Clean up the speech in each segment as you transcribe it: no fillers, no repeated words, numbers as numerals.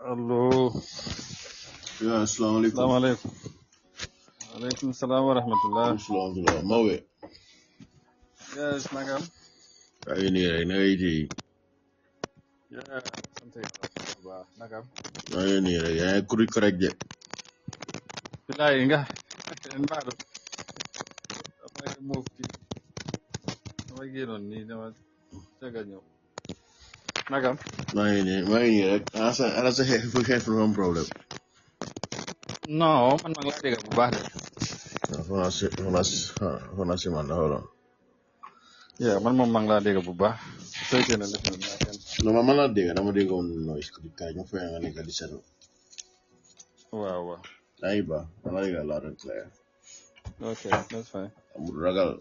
allo. Yeah, assalamu alaikum. Assalamu alaikum. Alaikum salam wa rahmatullah. Alhamdulillah. Mawe. Yes, nagam. Ay ni rek na ngay tey. Yeah, sant yàlla bu baax nagam. Ay ni rek yaa ngi kuri correct de. Bilaay nga mbaadu damay move ci damay génnoon nii dama tega ñëw nagam. maa ngi nii rek ana sa xeex lu am problème. Non man maa ngi laa dégg bu baax de. Fona si man la xoolal. Yeah, man moom maa ngi laa dégg bu baax su fekkee ne def na naa kenn. Non man laa dégg dama déggoon noise di kaay ma fay nga nekk di seetlu. waaw waaw. Ay ba dama dégg loud and clear. Okay, that's fine. Amul ragal.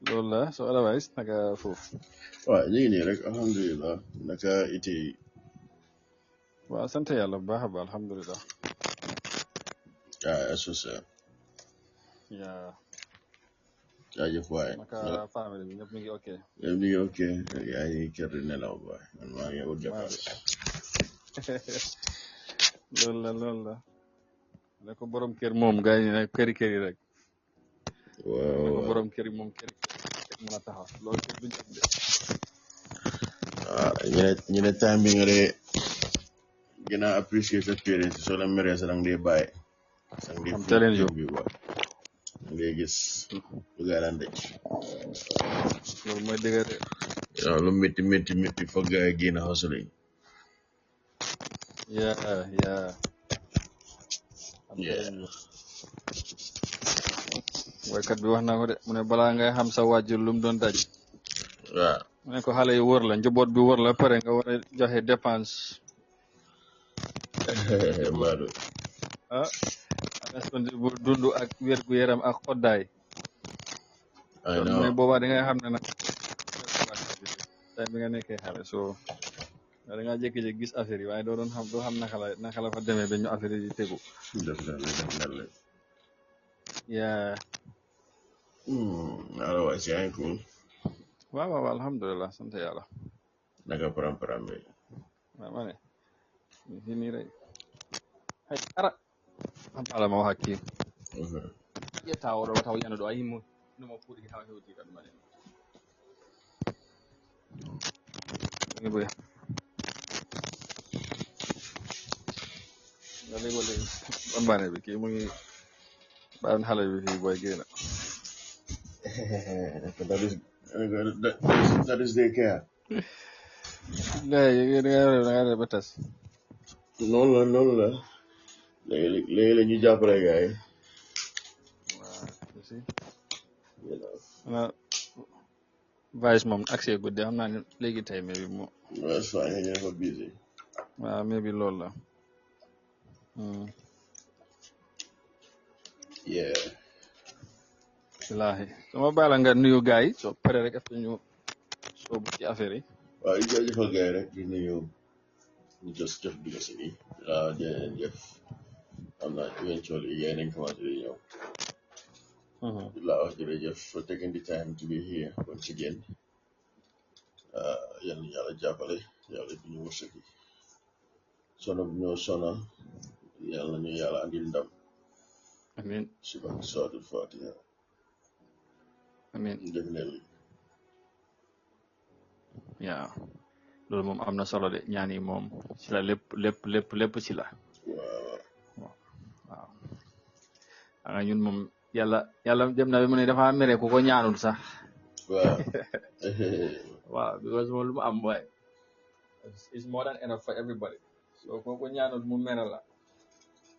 loolu la so otherwise naka foofu. waaw ñu ngi nii rek alhamdulilah naka ite. waaw sant yàlla bu baax a baax alhamdulilah. that's what's up. Yeah. jaajëf waay. naka famille bi ñëpp ñu ngi ok. ñëpp ñu ngi ok yaa ngi kër di nelaw waay man maa ngi wut dépasse. loolu la ne ko borom kër moom gars yi ne këri rek. waaw ne ko borom kër yi moom këri mën a taxaw loolu kër duñ am de. ñu ne time bi nga dee gën a apprécier sa parents soo leen meree sa dang dee bàyyi. I'm telling you. bi waay ngay gis lu gaa daan dëj. loolu mooy dëgg de. waaw lu métti foog gaa yi génn hustling. yeah. waykat bi wax na ko de mu ne balaa ngay xam sa wàjjur lu mu doon daj. waaw mu ne ko xale yi wër la njaboot bi wër la pare nga war a joxe dépense. Maodo. responsable dund ak wér gu yaram ak xoddaay. mu ne boobaa da ngay xam ne nag time bi nga nekkee xale so da ngaa jékki-jékki gis affaire yi waaye doo xam naka la fa demee ba ñu affaire yi tegu. def na la. yaa. otherwise yaa ngi cool. waaw alhamdulilah sant yàlla. naka param bi. waaw ma ne fii nii rek hay ara ala ma wax ak kii yettawoɗo wataw yana ɗo a yimmo nomo puɗiki hawa hewti kadi mane ngi boya ngale bambane bi kii mu ngi ɓaan xale bi fii boy génna. that is their care. nga ba tas. noonu la léegi la ñu jàppale gars yi. waaw vice moom accès guddi xam naa ne léegi tey mais bi moo. that's fine ñu ne ko busy. waaw mais bi loolu la. yeah. wallaahi sama baala nga nuyu gars yi soo pare rek après ñu soobu ci affaire yi. waaw di jaajëfal gars yi rek di nuyu ñu jëf dugg si nii waaw jërëjëf am naa eventually yéen nañ commencé di ñëw. wax jërëjëf for taking the time to be here once again. yal na yàlla jàppale yàlla bi ñu wërsëg yi sono bi ñoo sona yàlla ñu yàlla andil ndam. amiin suba sootul Fatiha. amiin definitely. yaa loolu moom am na solo de ñaan yi moom ci la lépp ci la. waaw nga ñun moom yàlla dem na bi mu ne dafa mere ku ko ñaanul sax. waaw. waaw because moom lu mu am waaye it's more than enough for everybody so ko ñaanul mu mere la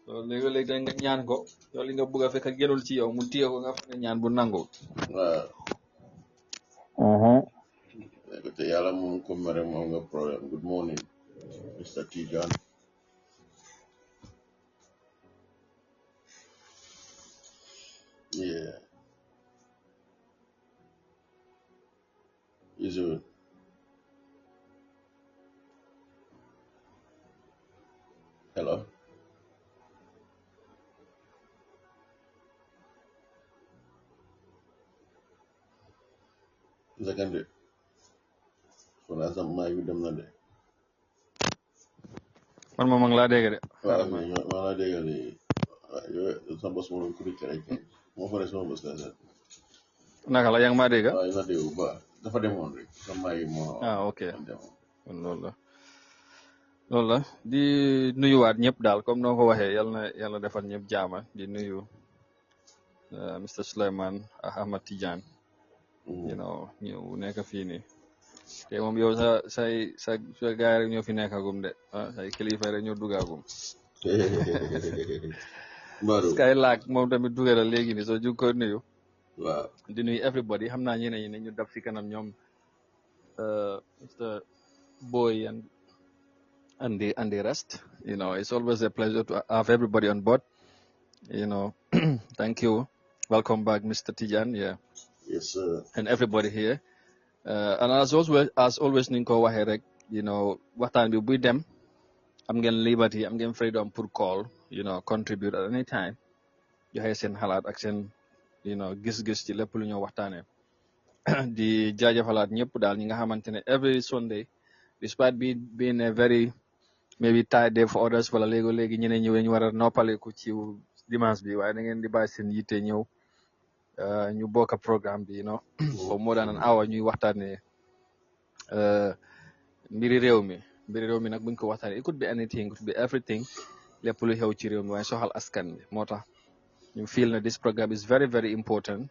so léegi-léegi da nga ñaan ko yow li nga bëgg a fekk gënul ci yow mu téye ko nga fa ne ñaan bu nangu. waaw. te yàlla moom ko mere moom nga problème. Good morning Mr. Tijan. yeah. Is it second wala sam may bi dem na de man moom a ngi laa dégg de waaw maa la déggal sa bos moom ku dikk rek moo fa sama bos la sax naka la yaa ngi maa dégg waaw ma dégg bu baax dafa demoon rek sa may moo ok kon loolu la di nuyuwaat ñëpp daal comme noo ko waxee yàlla defal ñëpp jaama di nuyu Mr Souleymane Ahmad Tidiane ñu nekk fii nii te moom yow sa gaay rek ñoo fi nekkagum de say kilifa rek ñoo dugaagum kay laag moom tamit dugal léegi nii soo jug ko nuyu waaw di nuyu everybody xam naa ñeneen ñi ne ñu dab si kanam ñoom Mr Boy and the rest it's always a pleasure to have everybody on board thank you. Welcome back, Mr. Tijan. Yeah. Yes, sir. And everybody here. And as always, Ninko Waherek, what time we with them, I'm getting liberty, I'm getting freedom to call, contribute at any time. You have seen halat action, gis ci lepp lu ñu waxtane. Di jaajëfalaat ñëpp daal ñi nga xamantene every Sunday, despite being a very maybe tired day for others, wala léegi ñeneen ñi ñu wara noppaleku ci dimanche bi waaye da ngeen di bàyyi seen yitte ñëw ñu bokk programme bi for more than an hour ñuy waxtaanee mbiri réew mi nag buñ ko waxtaanee it could be anything, it could be everything lépp lu xew ci réew mi waaye soxal askan bi moo tax ñu feel na this program is very very important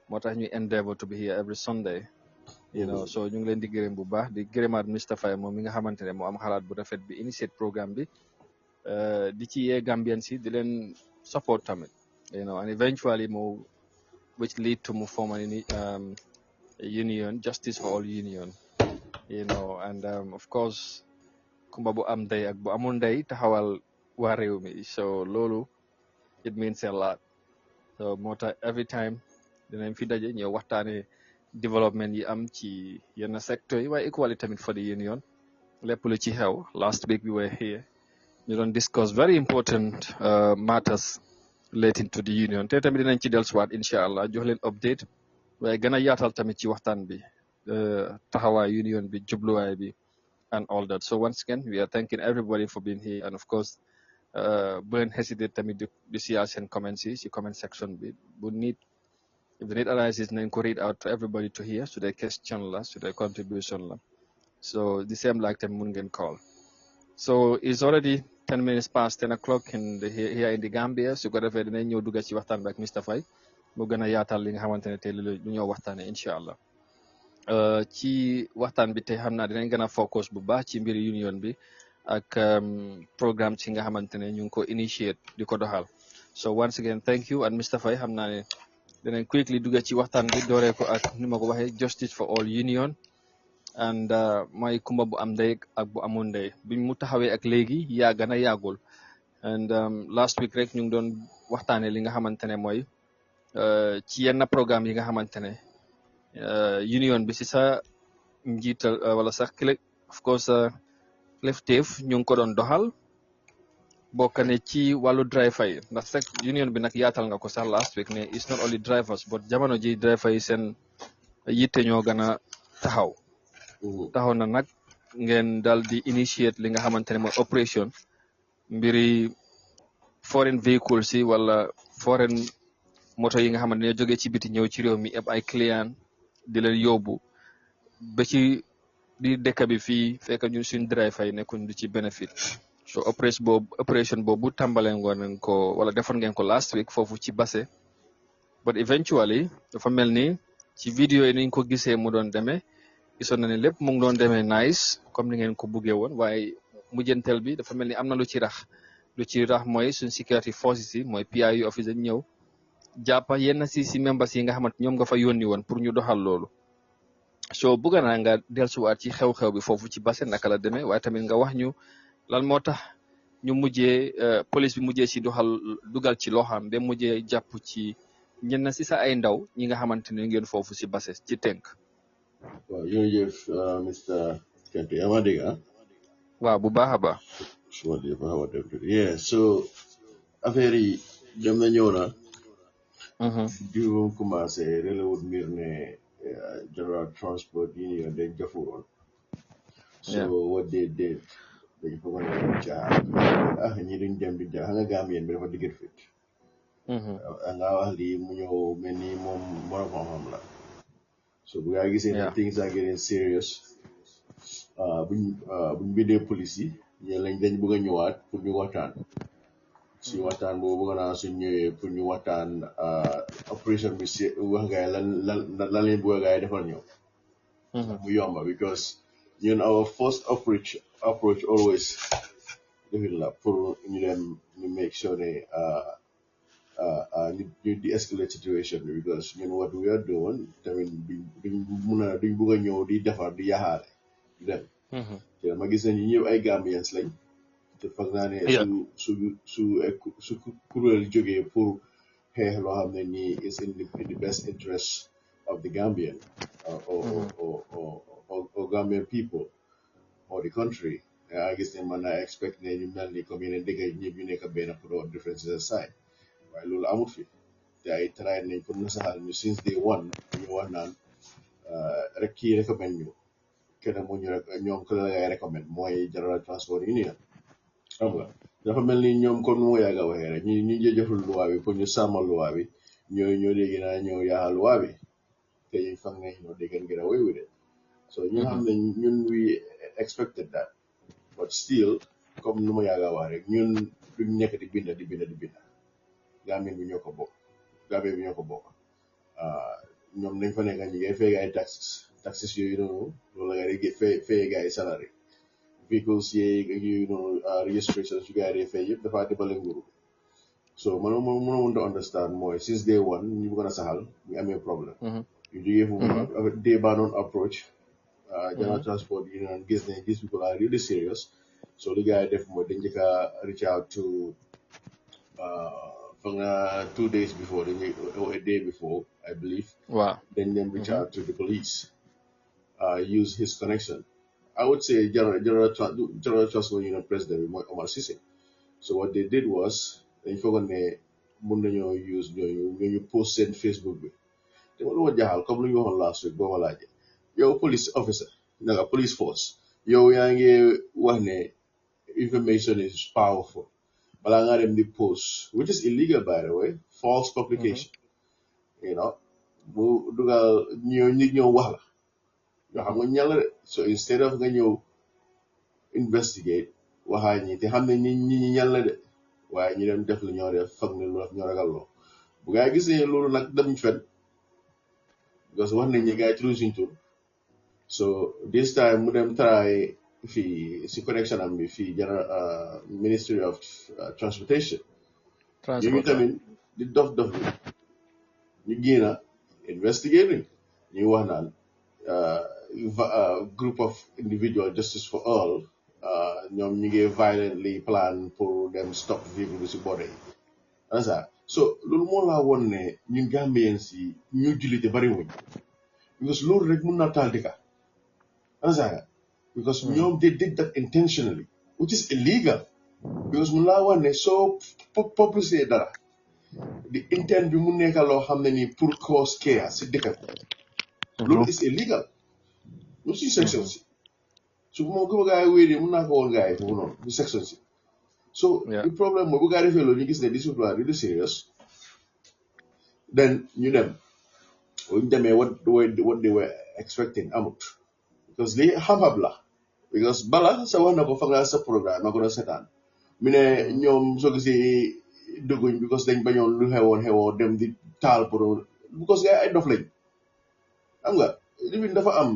moo tax ñuy endeavor to be here every Sunday so ñu ngi leen di gërëm bu baax di gërëmaat Mr Faye moom mi nga xamante ne moo am xalaat bu rafet bi initiate programme bi di ci yee Gambian si di leen support tamit and eventually which lead to more form an union, Justice for All Union, and of course, kumba bu am day ak bu amul day taxawal waa réew mi so loolu it means a lot so moo tax every time dinañ fi daje ñëw waxtaane development yi am ci yenn secteur yi waaye equally tamit for the union lépp lu ci xew last week we were here ñu doon discuss very important matters relating to the union te tamit dinañ ci dellusiwaat incha allah jox leen update waaye gën a yaatal tamit ci waxtaan bi taxawaay union bi jubluwaay bi and all that so once again we are thanking everybody for being here and of course bu leen hesitate tamit di siyaal seen comments yi ci comment section bi if the need arises nañ ko read out to everybody to hear su dee question la su dee contribution la so the same like tamit mun ngeen call so it's already 10 minutes past 10 o'clock here in the Gambia su ko defee dinañ ñëw dugga ci waxtaan bi ak Mr Faye mu gën a yaatal li nga xamante ne tey lu ñoo waxtaane incha allah ci waxtaan bi tey xam naa dinañ gën a focus bu baax ci mbiri union bi ak programme ci nga xamante ne ñu ngi ko initiate di ko doxal so once again thank you and Mr Faye xam naa ne dinañ quickly dugga ci waxtaan bi dooree ko ak ni ma ko waxee Justice for All Union and mooy kumba bu am ndey ak bu amul ndey biñ mu taxawee ak léegi yàgg na yàggul and last week rek ñu ngi doon waxtaanee li nga xamante ne mooy ci yenn programme yi nga xamante ne union bi si sa njiital wala sax of course kilifteef ñu ngi ko doon doxal bokk ne ci wàllu driver yi ndax sax union bi nag yaatal nga ko sax last week ne it's not only drivers but jamono ji driver yi seen yitte ñoo gën a taxaw na nag ngeen dal di initiate li nga xamante ne mooy opération mbiri foreign vehicles yi wala foreign moto yi nga xamante ne jógee ci biti ñëw ci réew mi eb ay client di leen yóbbu ba ci di dëkk bi fii fekk ñun suñ driver yi nekkuñ du ci bénéfice so opération boobu tàmbale ngoon ko wala defoon ngeen ko last week foofu ci Basse but eventually dafa mel ni ci vidéo yi niñ ko gisee mu doon demee gisoon na ne lépp mu ngi doon demee nice comme ni ngeen ko buggee woon waaye mujjantel bi dafa mel ni am na lu ci rax mooy suñ security forces yi mooy PIU office dañ ñëw jàppa yenn si membres yi nga xamante ñoom nga fa yónni woon pour ñu doxal loolu so bëgg naa nga dellusiwaat ci xew-xew bi foofu ci Basse naka la demee waaye tamit nga wax ñu lan moo tax ñu mujjee police bi mujjee si dugal ci loxam ba mujjee jàpp ci ñenn si sa ay ndaw ñi nga xamante ne ngeen foofu si Basse ci tënk. waaw jërëjëf Mr Kente yaa ma dégg waaw bu baax a baax. yeah so affaire yi dem na ñëw na. bi mu commencé relewut mbir ne General Transport Union, they Jafurol. So Yeah. what they did, they put on a jar. You didn't them the jar. Hanga Gambian, but they get fit. Mm-hmm. And now the munyo many more of hamla. So we are saying Yeah. that things are getting serious. Buñ bidee police yi ñe lañ dañ bëgg a ñëwaat pour ñu waxtaan si Mm-hmm. waxtaan boobu bëgg naa suñ ñëwee pour ñu waxtaan opération bi si wax gaay lan leen bëgg a gaay defal ñëw Mm-hmm. ndax mu yomba because ñun our first approach always defin la pour ñu dem ñu make sure ne ñu de-escalate situation bi because ñun what we are doing tamit duñ bëgg a ñëw di defar di yaxaale di dem Mm-hmm. te ma gis nañu ñëpp ay Gambians lañ te foog naa ne Yeah. su kuréel jógee pour xeex loo xam ne nii is in the best interest of the Gambian or Gambian people or the country I gis ne man naa expect ne ñu mel ni comme yeneen dëkk yi ñëpp ñu nekk benn pour all differences aside waaye loolu amut fi te ay try nañ pour nasaxal ñu since day one ñu wax naan rek kii recommend ñu kenn mu ñu rek ñoom ku la ngay recommend mooy General Transport Union xam nga dafa mel ni ñoom comme nu ma yàgg a waxee rek ñu jëjëful loi bi pour ñu sàmmal loi bi ñoo dégg naa ñoo yaaxal loi bi te ñu fang ne ñoo dégg get away with it so ñu xam ne ñun we expected that but still comme nu ma yàgg a wax rek ñun duñ nekk di binda Gambien bi ñoo ko bokk ñoom nañ fa nekk ñu ngay fay ay taxes yooyu noonu loolu la ngay fay ay salary vehicles yeeg yooyu noonu registration su gars yi fay yëpp dafa dimbale nguuru so mënoo to understand mooy since day one ñu bëggoon a saxal ñu amee problème ñu jógee foofu day baanoon approach General Transport Union gis ne these people are really serious so li gars yi def mooy dañ njëkk a reach out to from 2 days before or a day before I believe Wow. then reach out to the police use his connection I would say General Transport Union President Omar Sise. So what they did was dañ foogoon ne mun nañoo use ñooñu post seen Facebook bi te ma lu ma jaaxal comme lu ñu waxoon last week boo ma laajee yow police officer naka police force yow yaa ngi wax ne information is powerful balaa ngaa dem di post which is illegal by the way false publication you know bu dugal nit ñoo wax la yoo xam nga ñàll de so instead of nga ñëw investigate waxaa ñi te xam ne ñi ñàll de waaye ñu dem def lu ñoo def fag ne lu ñoo ragal loo bu gaa gis ne loolu nag dem fen because wax nañ ñi gaa yi tudd suñ tur so this time mu dem try fii si connection am bi fii Ministry of Transportation ñu tamit di dof ñu génna investigating ñu wax naan group of individual justice for all ñoom ñu ngi violently plan pour dem stop vehicle bi si border yi ansa so loolu moo laa woon ne ñun Gambien si ñu jullite bari wuñ because loolu rek mun naa taal dëkka ansa because ñoom they did that intentionally which is illegal because mun laa woon ne soo publicité dara the intent bi mu nekka loo xam ne nii pour cause chaos si dëkka bi loolu is illegal lu si section si su ma ko gaa yi wéedee mun naa ko woon gaa yi foofu noonu du section si so the problem mooy bu gaa defee loolu ñu gis ne these people are really serious then ñu dem buñ demee what they were expecting amut because lii xam-xam la because bala sa wax na ko fa nga sa programme ma ko doon seetaan mu ne ñoom soo gisee dugguñ because dañ bañoon lu xewoo dem di taal pour because gaa yi ay dof lañ xam nga li dafa am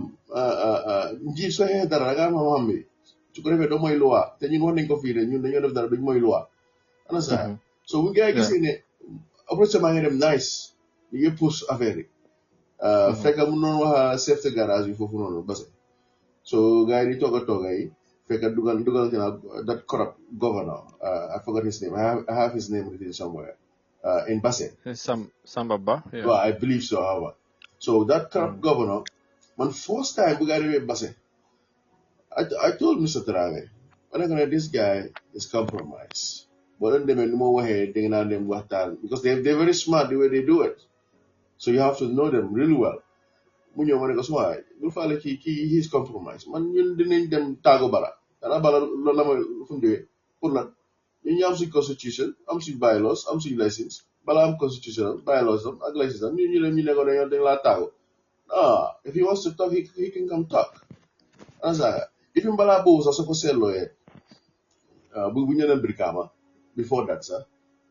njiit soo xeex dara da nga xam bi su ko defee doo mooy loi te ñun wax nañ ko fii de ñun dañoo def dara duñ mooy loi ana sa so bu gaa yi gisee ne approche maa ngi dem nice ñu ngi pousse affaire yi fekk mu noonu wax chef de garage bi foofu noonu base so gaa yi di tooga yi fekk dugal that corrupt governor I forgot his name I have his name written somewhere in Basse Samba Ba well I believe so however so that corrupt governor man first time bu gaa yi demee Basse I told Mr. Trawe this guy is compromised boo doon demee nu ma waxee da nga naan dem waxtaan because they're very smart the way they do it so you have to know them really well mu ñëw ma ne ko su waay bul faale kii he's compromised man ñun dinañ dem taago bala xanaa bala loolu la mooy fu mu jógee pour lan ñun ñu am suñ constitution am suñ bylaws am suñ license bala am constitution am bylaws am ak license am ñu ne ko dañ laa taago if he wants to talk he can come talk ansa ifin balaa boobu sax su ko seetlooyee bu ñu dem Brikama before that sax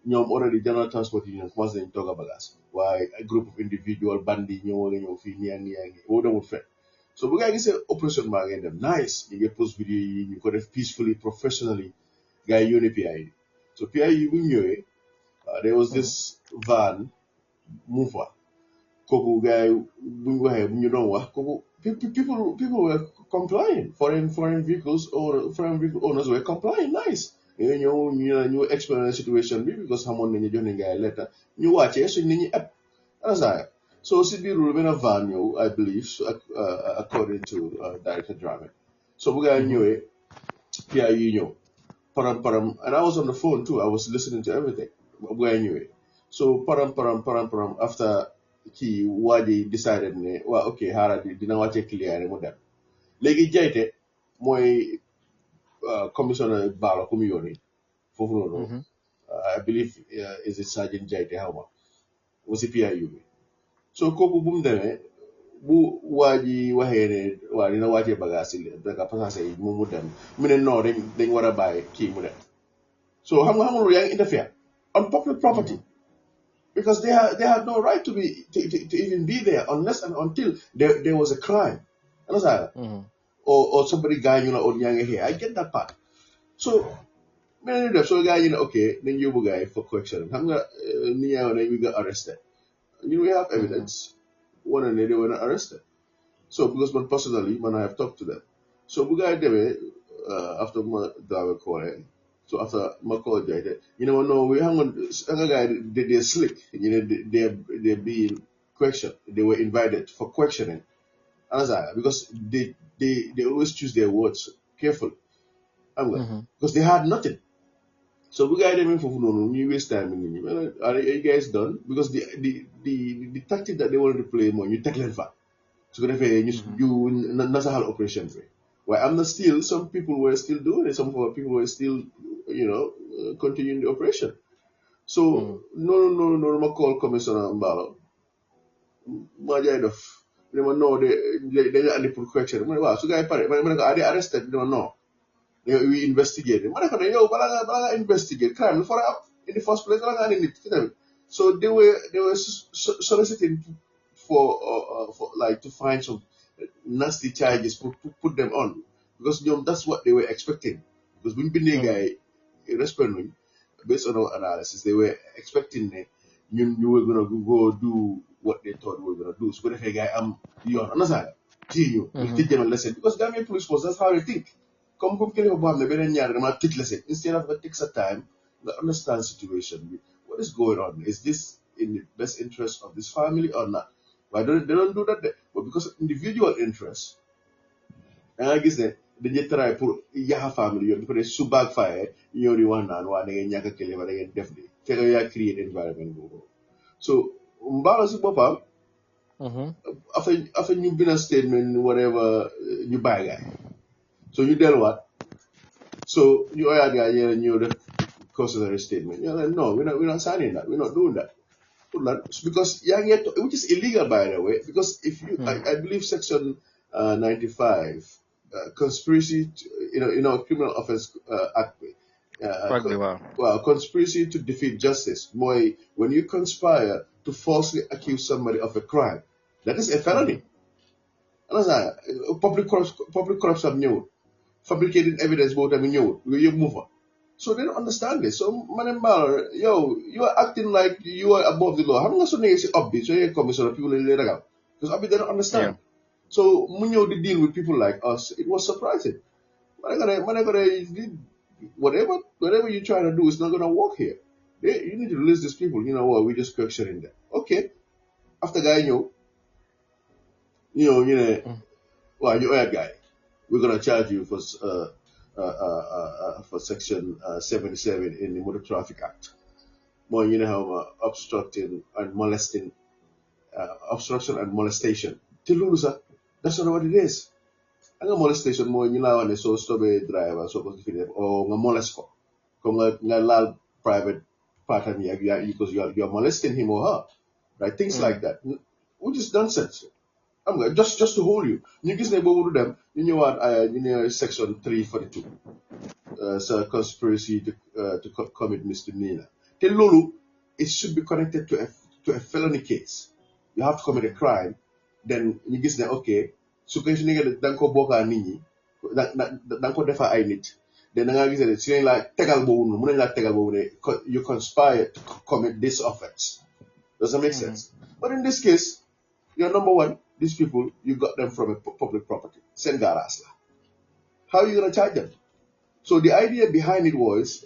ñoom already general transport union commencé nañ toog a bagage waaye group of individual bandi ñëw fii nii ak nii ak nii boo demul fekk so bu gaa gisee opération maa ngeen dem nice ñu ngi post vidéo yi ñu ko def peacefully professionally gaa yi yónnee PI yi so PI yi bu ñu ñëwee there was this van mu fa kooku gaa yi bu ñu waxee bu ñu doon wax kooku people were complying foreign vehicles or foreign vehicle owners were complying nice ñu explain the situation bi because xamoon nañu jox nañ gaa yi lettre ñu wàccee suñ nit ñi ëpp anasaya so si biir loolu benn van ñëw I believe according to Director Dramé so bu gaa yi ñëwee PI yi ñëw param and I was on the phone too I was listening to everything bu gaa yi ñëwee so param after kii waa ji decided ne waa ok xaaral dina wàccee client mu dem léegi jayte mooy commissioner Balo ku mu yónni foofu noonu I believe is it Sergeant Jayte xaw ma aussi PIU bi so kooku bu mu demee bu waa ji waxee ne waa dina wàccee bagage yi daka passagers yi mu dem mu ne non dañ war a bàyyi kii mu dem so xam nga loolu yaa ngi interfere on public property because they had no right to even be there unless and until there was a crime understand or somebody gaañu la or ñaa ngi here I get that part so mel ni def so gaañu ne okay nañ yóbbu gaay for correction xam nga ni ñaaw ne we got arrested we have evidence one ne they were not arrested so because man personally I have talked to them so bu gaay demee after ma daawe koole so after ma call Jayte no we hang on nga gaay they slick they're being questioned they were invited for questioning because they always choose their words carefully because they had nothing so bu gaay demee foofu noonu ñuy waste time nit ñi are you guys done because the tactic that they wanted to play mooy ñu teg leen fa su ko defee ñu nasaxal operation bi waaye am na still some people were still doing it some people were still continuing the operation so noonu ma call commissioner Mbalo maa jaay def ne ma non dañu andi pour correction mu ne waaw su gaay pare ma ne ko are they arrested ne ma non we investigate ma ne ko ne yow balaa nga investigate crime lu fara am in the first place balaa nga andi nit ci tamit so they were soliciting for like to find some nasty charges to put them on because that's what they were expecting because buñ bindee gaay respect nuñ based on our analysis they were expecting ne ñu were gonna go do what they thought we were gonna do su ko defee gaay am yoon anasaaga ci ñu tëj them a lesson because Gambia police force that's how they think comme kilifa boo xam ne beneen ñaar dama tëj lesson instead of nga take sa time nga understand situation bi what is going on is this in the best interest of this family or not why they don't do that but because of individual interest da nga gis ne dañuy try pour yaxa family yoon peut être su backfire ñëw di wax naan waa da ngeen ñàkk a kilifa da ngeen def di fekk yaa create environment boobu so Mbalo si boppam after ñu bina statement whatever ñu bàyyi gaay so ñu delluwaat so ñu oyaat gaay ñeneen ñëw def cautionary statement no we're not signing that we're not doing that because which is illegal by the way because if you I believe section 95 conspiracy to, criminal offense act conspiracy to defeat justice when you conspire to falsely accuse somebody of a crime that is a felony public corruption ñëwul fabricating evidence boobu tamit ñëwul yooyu yëpp mu fa so they don't understand this so man Mbalo you are acting like you are above the law xam nga su nekkee si ob bi soo yee commissioner people lañ lay ragal because ob bi they don't understand so mu ñëw di deal with people like us it was surprising ma ne ko whatever you trying to do is not going to work here you need to release these people we just questioning them okay after guy ñu ne waaw ñu oyaat guy we're going to charge you for section 77 in the Motor Traffic Act mooy ñu ne xaw ma obstruction and molestation te loolu sax that's not what it is. Nga molestation mooy ñu laa wax ne soo stopee driver soo ko fi def o nga molest ko comme nga laal private partam yi ak because you're molesting him or her, right? Things like that, which is nonsense. Xam nga just to hold you ñu gis ne boobu du dem ñu ñëwaat ñu ne section 342 so conspiracy to commit misdemeanor te loolu it should be connected to a felony case. You have to commit a crime, then ñu gis ne ok su ko ni nga da nga ko bokkaa nit ñi da nga ko defaa ay nit then da ngaa gis ne si nañ laa tegal boobu noonu mën nañ laa tegal boobu ne you conspire to commit this offense. Does that make sense? But in this case, you're number one, these people, you got them from a public property. Send garage. How are you going to charge them? So the idea behind it was,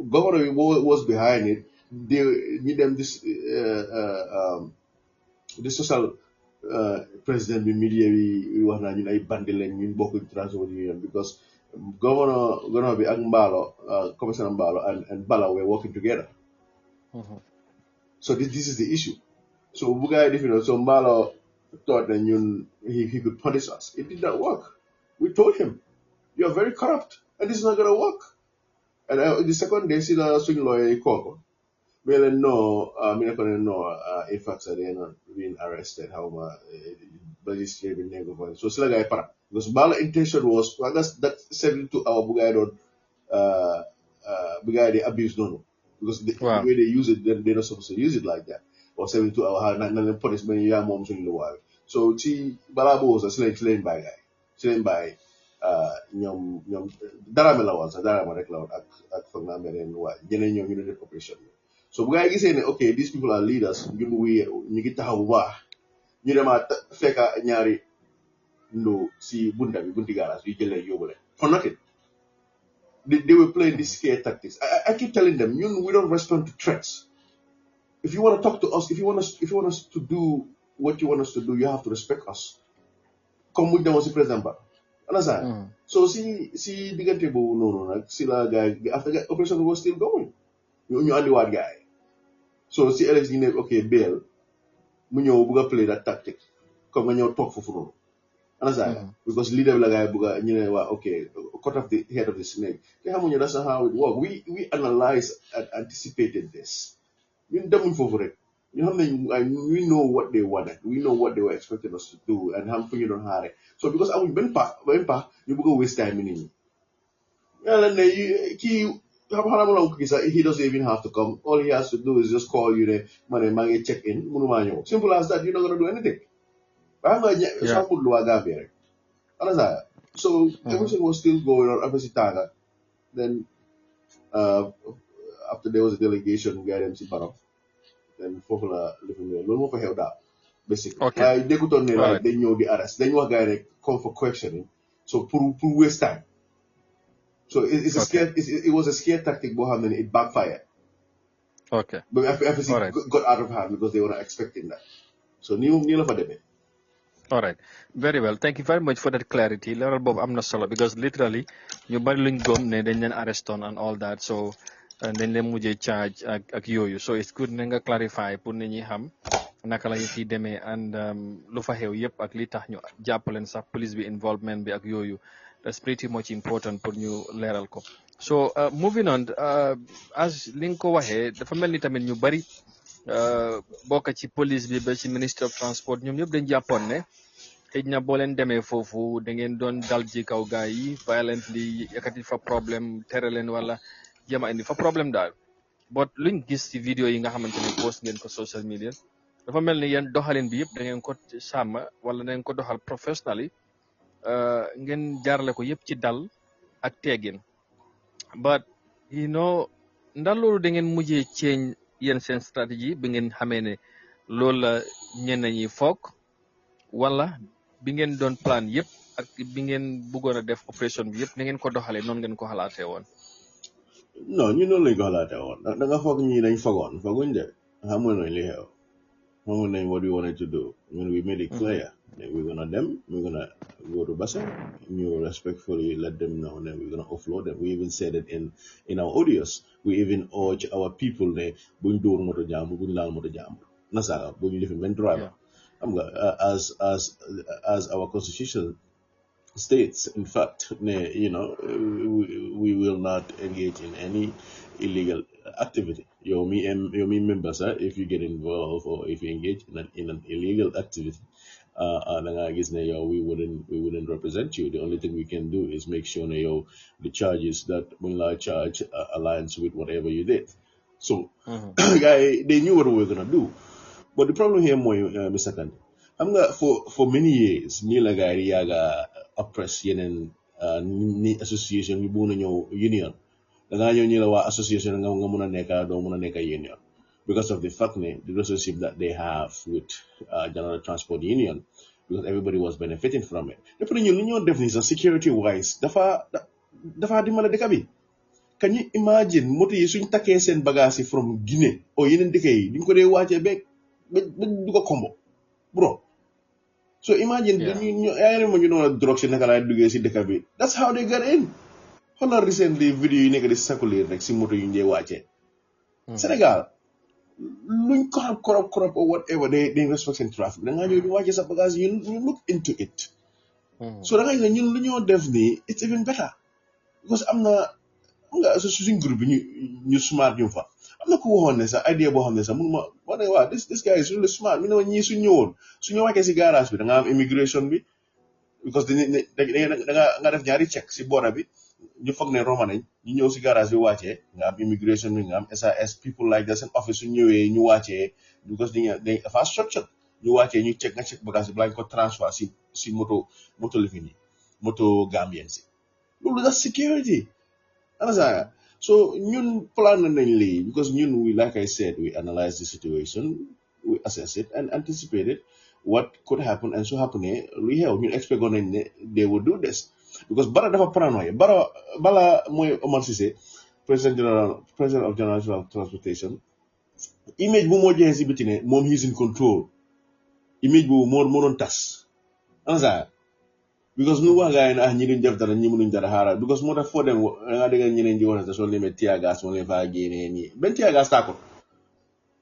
governor was behind it. They need them this social president the media we want to ay bandil lañ ñun bokku transport union because governor bi ak Mbalo commissioner Mbalo and Bala were working together. So this is the issue. So Bugai, so Mbalo thought that he could punish us. It did not work. We told him, "You are very corrupt, and this is not going to work." And the second day, see the swing lawyer called. Well, no, in fact, they are not being arrested. How but he's being negative. So sila guy para because Mbalo intention was that 72-hour Bugai they abuse no because the way they use it, they're not supposed to use it like that. Or 72 hours, and punishment, yeah, mom's in the wild. So, Balabo was a slain by guy. Slain by, Daramela was a Daramela cloud at Fonamel and what, General Unity Corporation. So, guy is saying, okay, these people are leaders, you get to have you know, Feka Nyari, no, see, Bundigaras, we get a for nothing. They were playing these scare tactics. I keep telling them, we don't respond to threats. If you want to talk to us, if you want us to do what you want us to do, you have to respect us. Come with them as a president. Understand? So see the table no. See that guy after that operation was still going. You only one guy. So see Alex okay, bail. Munyo buga play that tactic. Come when you talk for fun. Understand? Because leader like guy buga okay, cut off the head of the snake. That's not how it works. We analyzed and anticipated this. We know what they wanted. We know what they were expecting us to do, and how you don't hire. So because I will you go waste time in it. Well, and he doesn't even have to come. All he has to do is just call you money check in. Simple as that. You're not gonna do anything. So everything was still going on. Then after there was a delegation guidance in Barok, then Fofula living there. No more for held up, basically. Okay. They could only like they know the arrest. Then you are guy come for questioning. So pour waste time. So it's a scare. It was a scare tactic, but it backfired. Okay. But FSC got out of hand because they were not expecting that. So Neil for them. All right, very well. Thank you very much for that clarity. Leral Bob amna solo because literally ñu bari luñ gom ne dañ leen arrest on and all that, so dañ leen mujjé charge ak yoyu. So it's good nga clarify pour nit ñi xam naka la ci démé and lu fa xew yépp ak li tax ñu jappalen sax police bi involvement bi ak yoyu. That's pretty much important pour ñu leral ko. So moving on, as li nga ko waxee dafa mel ni tamit ñu bari bokk ci police bi ba ci ministre of transport ñoom ñëpp dañ jàppoon ne xëj na boo leen demee foofu da ngeen doon dal ci kaw gaay yi violently yëkkati fa problème tere leen wala jéem a indi fa problème daal but luñ gis ci vidéo yi nga xamante ne post ngeen ko social media dafa mel ni yéen doxalin bi yëpp da ngeen ko sàmm wala da ngeen ko doxal professionally ngeen jaarale ko yëpp ci dal ak teegin but ndax loolu da ngeen mujjee change yéen seen stratégie bi ngeen xamee ne loolu la ñenn ñi foog wala bi ngeen doon plan yëpp ak bi ngeen bëggoon a def opération bi yëpp na ngeen ko doxalee noonu ngeen ko xalaatee woon. non ñu noonu lañ ko xalaatee woon da nga foog ñi dañ fogoon foguñ de xamoon nañ li xew xamoon nañ what we wanted to do when we made it clear that we're gonna go to Basse, you respectfully let them know that we're gonna offload them. We even said it in our audios. We even urge our people buñ door moto jàmbur buñ laal moto jàmbur nasara buñ lifin benn driver as our constitution states, in fact, we will not engage in any illegal activity. You me members, if you get involved or if you engage in an illegal activity, we wouldn't represent you. The only thing we can do is make sure the charges that we charge aligns with whatever you did. So, they knew what we were gonna do. But the problem here, Mr. Kandi, for many years, Nila Yaga oppress yenen ni association ni buna nyo union. Nga nyo nila wa association nga muna neka union. Because of the fact the relationship that they have with General Transport Union, because everybody was benefiting from it. The union definition security wise, dafa dimala dekabi. Can you imagine moto yi suñ takkee seen bagage from Guinea or yeneen dëkk yi duñ ko dee wàccee ba du ko kombo bro. So imagine drugs in the that's how they get in. How recently video you nigga circulate like moto yu watch Senegal luñ corrupt or whatever they respect traffic. Da nga ñëw watch sa bagage you look into it. So da nga ñun lu ñoo def ni it's even better because am na suñ groupe ñu smart ñu fa. I'm not cool on this idea about this. This guy is really smart. You know, when you see garage with immigration be because they have nyari check si border be you fuck ne Roman you know si garage we watch immigration we SAS people like this and office you watch because they fast structure you watch you check because blind ko transfer si moto living moto Gambian si. Look, that's security. Understand? So ñun plan nañ li because ñun we like I said we analyze the situation, we assess it and anticipated what could happen and so happening we have ñun expect on they would do this because bara dafa paranoia bala moy Omar Cissé president of General Transportation image bu mo joxe ci biti ne mom he's in control image bu mo don tas understand? Because no one guy na ñi duñ def dara ñi mënuñ dara xaaral because moo tax foo dem nga dégg ñeneen di wax ne soo limee tear gas moo leen faa génnee nii benn tear gas tàkkul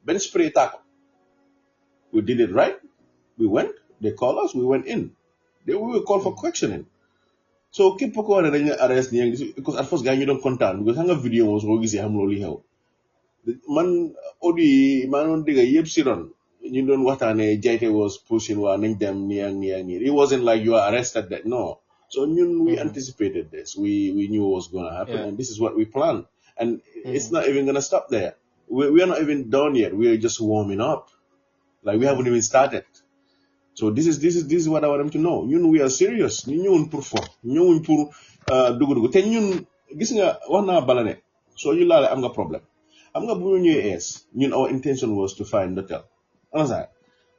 benn spray tàkkul we did it right we went they call us we went in we were called for questioning so képp ko ne dañ la arrest nii because at first gars ñu doon kontaan because xam nga vidéo moom soo gisee xam loolu xew man audio yi maa doon dégg yëpp si ron you don't waxtaane Jaite was pushing wa nañ dem nii it wasn't like you are arrested that no so we anticipated this we knew what was going to happen and this is what we planned and it's not even going to stop there we are not even done yet we are just warming up like we haven't even started so this is what I want them to know we are serious ñu ñëwuñ pour fo ñëwuñ pour dugg te ñun gis nga wax naa bala ne soo ñu laale am nga problème am nga bu ñu ñëwee our intention was to find hotel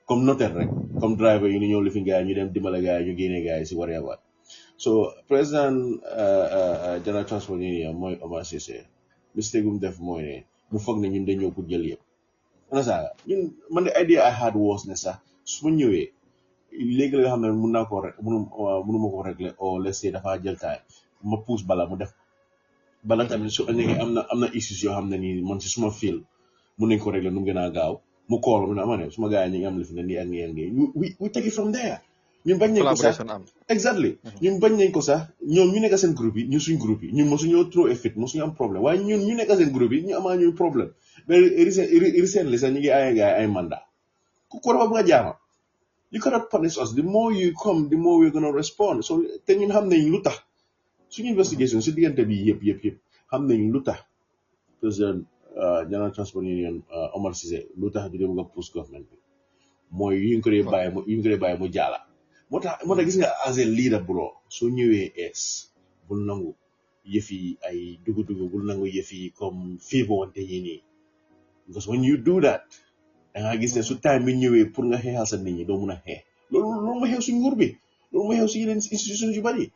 comme notaire rek comme driver yi ñu ñëw lifin gars yi ñu dem dimbale gars yi ñu génne gars yi si whatever so président General Transport Union mooy Omar Cissé mistake bu mu def mooy ne mu foog ne ñun dañ ñëw pour jël yëpp man the idea I had was ne sax su ma ñëwee léegi la nga xam ne mun naa koo mënuma ko régler or let's say dafa jël time ma pousse bala mu def bala tamit su nekkee am na issues yoo xam ne nii man si suma fil mun nañ ko régler nu mu gën a gaaw mu call mu ne ama ne suma gars yi ñu ngi am li fi ne nii ak nii ak nii we take it from there ñun bañ nañ ko sax exactly ñun bañ nañ ko sax ñoom ñu nekk seen groupe yi ñun suñ groupe yi ñun mosuñoo trop effet mosuñu am problème waaye ñun ñu nekk seen groupe yi ñu amaa ñuy problème mais recently sax ñu ngi ay gars ay mandat ku ko dafa bëgg a jaama you cannot punish us the more you come the more we're gonna respond so te ñun xam nañ lu tax suñu investigation si diggante bi yëpp xam nañ lu tax président General Transport Union Omar Cissé lu tax di dem nga push government bi mooy yu ñu ko dee bàyyi mu jaala moo tax gis nga as a leader bro soo ñëwee bul nangu yëf yi ay dugg bul nangu yëf yi comme fiibo wante yi nii because when you do that da nga gis ne su time bi ñëwee pour nga xeexal sa nit ñi doo mun a xeex loolu ma xew suñ nguur bi loolu ma xew si yeneen institutions yu bari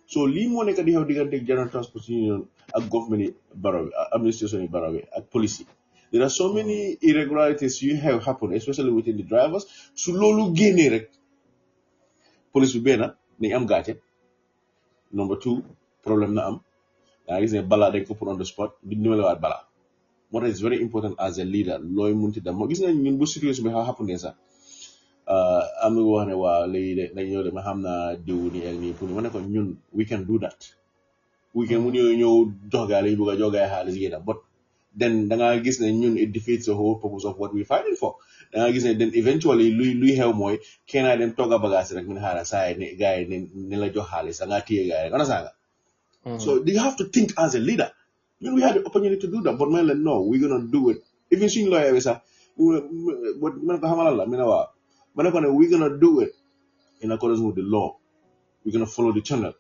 so lii moo nekk di xew diggante General Transport Union ak government yi baro bi administration yi baro bi ak police yi there are so many irregularities you have happen especially within the drivers su loolu génnee rek police bi benn nañ am gàcce number 2 problème na am daa gis ne balaa dañ ko put on the spot di numelewaat balaa moo tax it's very important as a leader looy munti dem moo gis nañ ñun bu situation bi xaw happen ne sax am na wax ne waaw léegi de dañ ñëw de ma xam naa diw ni ak nii pour ma ne ko ñun we can do that we can mu ñëw jox gaa lañu bëgg a jox gaa xaalis yi but then da ngaa gis ne ñun it defeats the whole purpose of what we fighting for da ngaa gis ne then eventually luy xew mooy kenn naa dem togg a bagage rek mu ne xaaral saa yi ne gaa yi ne la jox xaalis da ngaa téye gaa yi rek ana saa nga so you have to think as a leader ñun we had the opportunity to do that but man la no we're gonna do it even suñu lawyer bi sax ma ne ko xamalal la mi ne waaw ma ne ko ne we're gonna do it in accordance with the law we're gonna follow the channel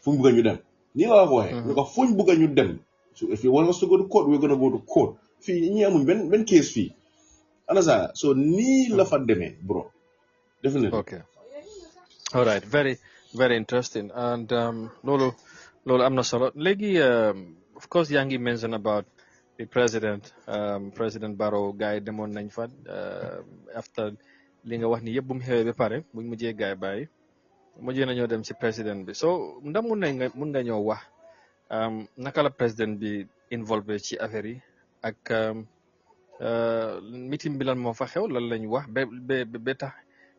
fu mu bëgg ñu dem nii la ko waxee ñu ko fuñ bëgg ñu dem so if you want us to go to court we're gonna go to court fii ñi amuñ benn case fii ana saa so nii la fa demee bro definitely okay all right very very interesting and loolu am na solo léegi of course yaa ngi mention about the President Barrow gars yi demoon nañ fa after li nga wax ni yëpp bu mu xewee ba pare buñ mujjee gars yi bàyyi mujjee nañoo dem si président bi so ndax mun nga ñoo wax naka la président bi involvé ci affaire yi ak meeting bi lan moo fa xew lan lañ wax ba tax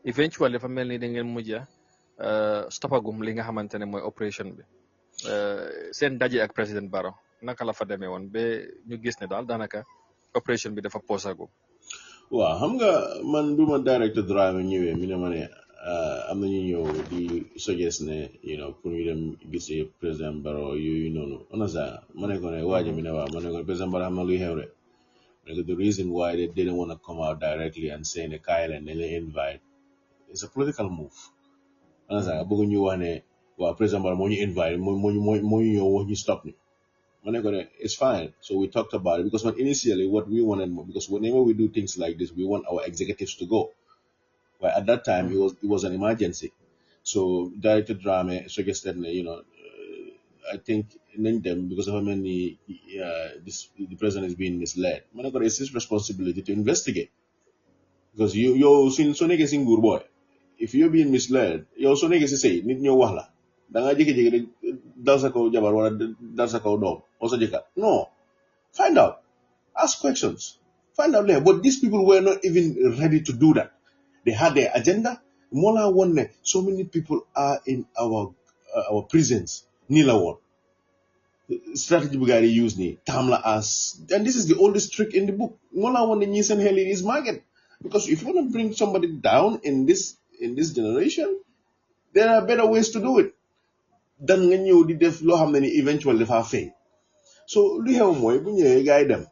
eventually dafa mel ni da ngeen mujj stoppagum li nga xamante ne mooy opération bi seen daje ak président Barrow naka la fa demee woon ba ñu gis ne daal daanaka opération bi dafa posagum. waaw xam nga man bu ma directeur Dramé ñëwee mi ne ma ne am na ñu ñëw di suggest ne pour ñu dem gisee président Barrow yooyu noonu on a ça ma ne ko ne waajo mi ne waaw ma ne ko président Barrow xam na luy xew de ma ne ko the reason why they didn't want to come out directly and say ne kaay leen ne leen invite it's a political move on a ça bëgg ñu wax ne waaw président Barrow moo ñu invite moo ñu ñëw wax ñu stop ni ma ne ko ne it's fine so we talked about it because initially what we wanted because whenever we do things like this we want our executives to go. But at that time, it was an emergency. So Director Dramé suggested, I think in them because of how many the president is being misled. Managora, it's his responsibility to investigate because you're single boy. If you're being misled, you're so negative say need nyo wala. Danga jiki dalsa ko jabar wala dalsa ko dom. Also jika no, find out, ask questions, find out there. But these people were not even ready to do that. They had their agenda. Mola one, so many people are in our prisons. Nila one. Strategy bugari use ni tamla as, and this is the oldest trick in the book. Mola one nisen heli is market because if you want to bring somebody down in this generation, there are better ways to do it than when you def lo hamne eventually fa fail. So lu hew moy bu ñewé gaay dem.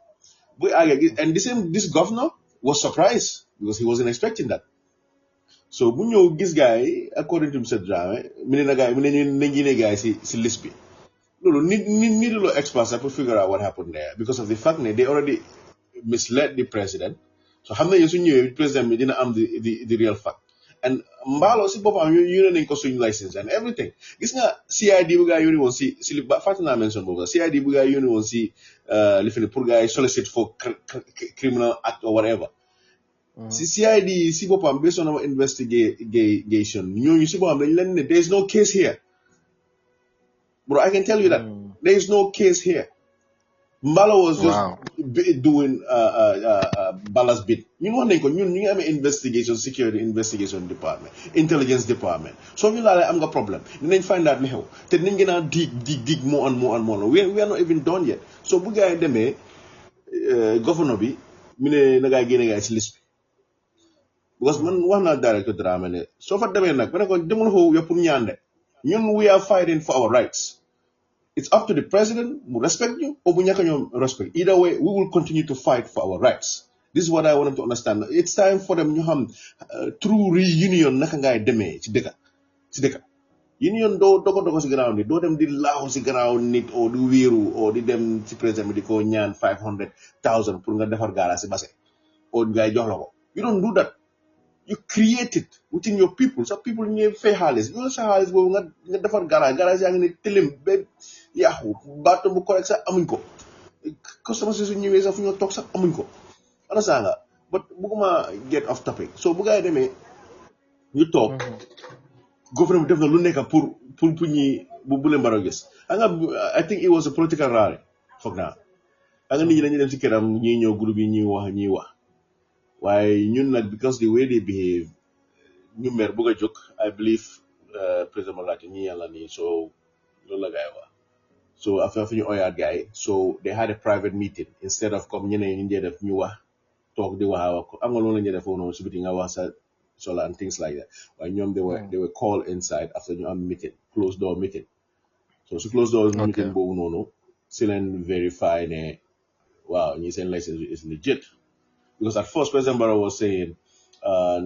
And this governor was surprised because he wasn't expecting that. So bu ñëw gis guy according to Mr. Dramé mi ne na guy mi ne ñu ne guy si list bi loolu nit lo experts pour figure out what happened there because of the fact that they already misled the president. So xam nañu su ñëwee président bi dina am the real fact and mbaalo si boppam ñu nañ ko suñ license and everything gis nga CID bu guy yónni woon si li fàtte naa mention boobu CID bu guy yónni woon si li fi ne pour guy solicit for criminal act or whatever. CID si boppam based on our investigation ñooñu si boppam dañ leen ne there is no case here bro I can tell you that there is no case here Mbalo was just doing ballast bit ñun wax nañ ko ñun ñu ngi amee investigation security investigation department intelligence department soo ñu laalee am nga problème dinañ find out li xew te dinañ gën a dig more and more we are not even done yet so bu gaa yi demee governor bi mu ne na gaa génne gaa yi si liste bi because man wax naa Director Dramé ne soo fa demee nag ba ne ko demul xoo yo pour ñaande ñun we are fighting for our rights it's up to the president mu respect you or bu ñàkk ñoom respect either way we will continue to fight for our rights this is what I want them to understand it's time for them ñu xam true reunion naka ngay demee ci dëkka union doo dogo si gannaaw nit doo dem di laaxu si gannaaw nit o di wéeru o di dem ci président bi di ko ñaan 500,000 pour nga defar gaara si base o ngay jox la ko you don't do that you create it within your people sa people ñu fay xaalis yow sa xaalis boobu nga defar garage yaa ngi ne tilim ba yaaxu baatu bu correct sax amuñ ko customer su ñëwee sax fu ñu toog sax amuñ ko ana saa nga but bëgguma get off topic so bu gaay demee ñu toog gouvernement def na lu nekk pour ñi bu leen Barrow gis nga I think it was a political rally foog naa nga nit ñi dañuy dem si këram ñi ñëw groupe yi ñuy wax waaye ñun nag because the way they behave ñu mer bëgg a jóg I believe président Malati ñi yàlla nii so loolu la gaay wax so affaire fi ñu oyaat gaay so they had a private meeting instead of comme ñeneen ñi def ñu wax toog di wax am nga loolu la ñuy def noonu si biti nga wax sa solar and things like that waaye ñoom they were called inside after ñu am meeting closed door meeting so su closed door meeting boobu noonu si leen verify ne waaw ñi seen license is legit because at first President Barrow was saying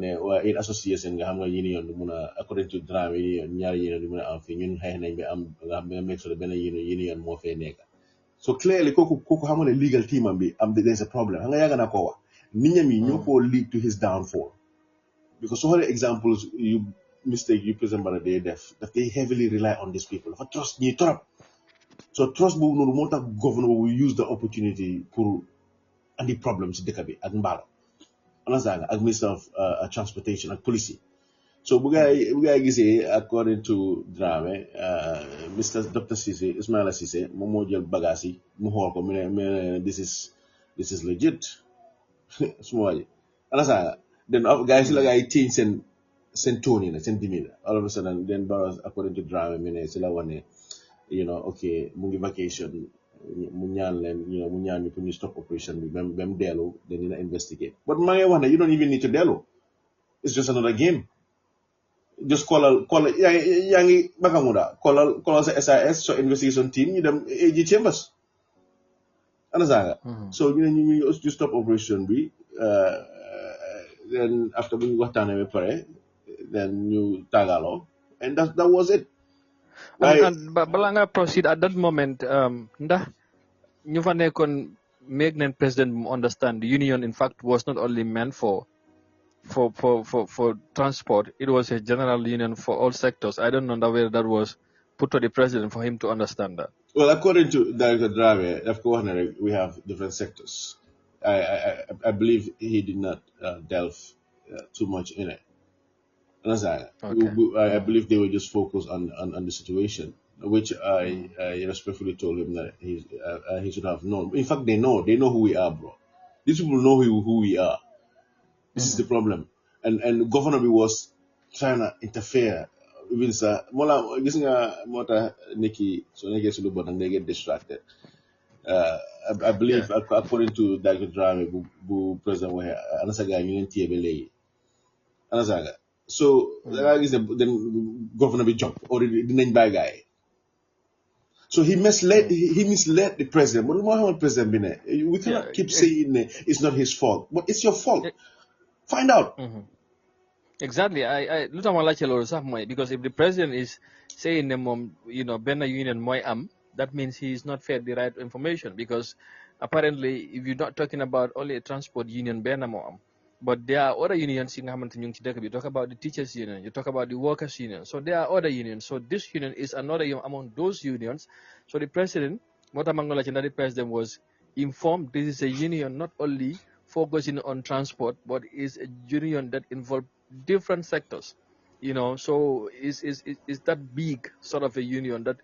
ne waa in association nga xam nga union du mun a according to drame union ñaari union du mun a am fii ñun xeex nañ bi am nga xam ne make sure benn union moo fee nekk so clearly kooku xam nga ne legal team am bi am there's a problem xam nga yàgg naa koo wax nit ñam yi ñoo koo lead to his downfall because so many examples you mistake you President Barrow day def that they heavily rely on these people dafa trust ñi torop so trust boobu noonu moo tax governor will use the opportunity pour andi problem si dëkk bi ak mbaalo understand ak minister of transportation ak police so bu gaay gisee according to Dramé Mr Dr Cissé Ismaila Cissé moom moo jël bagage yi mu xool ko mu ne this is legit suma waaji understand then guys la gaay change seen tone na seen demeanor all of a sudden then Barrow according to Dramé mu ne si la wane okay mu ngi vacation mu ñaan leen mu ñaan ñu pour ñu stop operation bi même dellu dañ dina investigate but maa ngi wax ne you don't even need to dellu it's just another game just call yaa ngi Bakamuda call sa SIS so investigation team ñu dem AG Chambers understand nga so ñu stop operation bi then after bu ñu waxtaanee ba pare then ñu tàggaloo and that was it. And bala nga proceed at that moment ndax ñu fa nekkoon make nañ president mu understand the union in fact was not only meant for transport, it was a general union for all sectors. I don't know whether that was put to the president for him to understand that. Well, according to Director Drave, of course, we have different sectors. I believe he did not delve too much in it. Okay. I believe they were just focused on the situation, which I respectfully told him that he should have known. In fact, they know who we are, bro. These people know who we are. This is the problem. And Governor was trying to interfere. Even mola gis nga mota Nikki so Nikki sulu but they get distracted. I believe according to Director Drame bu president wa anasaga ñu tie be legi. Anasaga. So then Governor be jump or dinañ bay guy. So he misled the president. But Muhammad president bine. We cannot keep saying it's not his fault, but it's your fault. Find out. Exactly. I because if the president is saying Bena Union Moy that means he is not fed the right information, because apparently if you're not talking about only a transport union Bena Moam, but there are other unions in Hamilton. You talk about the teachers union, you talk about the workers union. So there are other unions. So this union is another among those unions. So the president, the president was informed this is a union not only focusing on transport, but is a union that involves different sectors. So is that big sort of a union that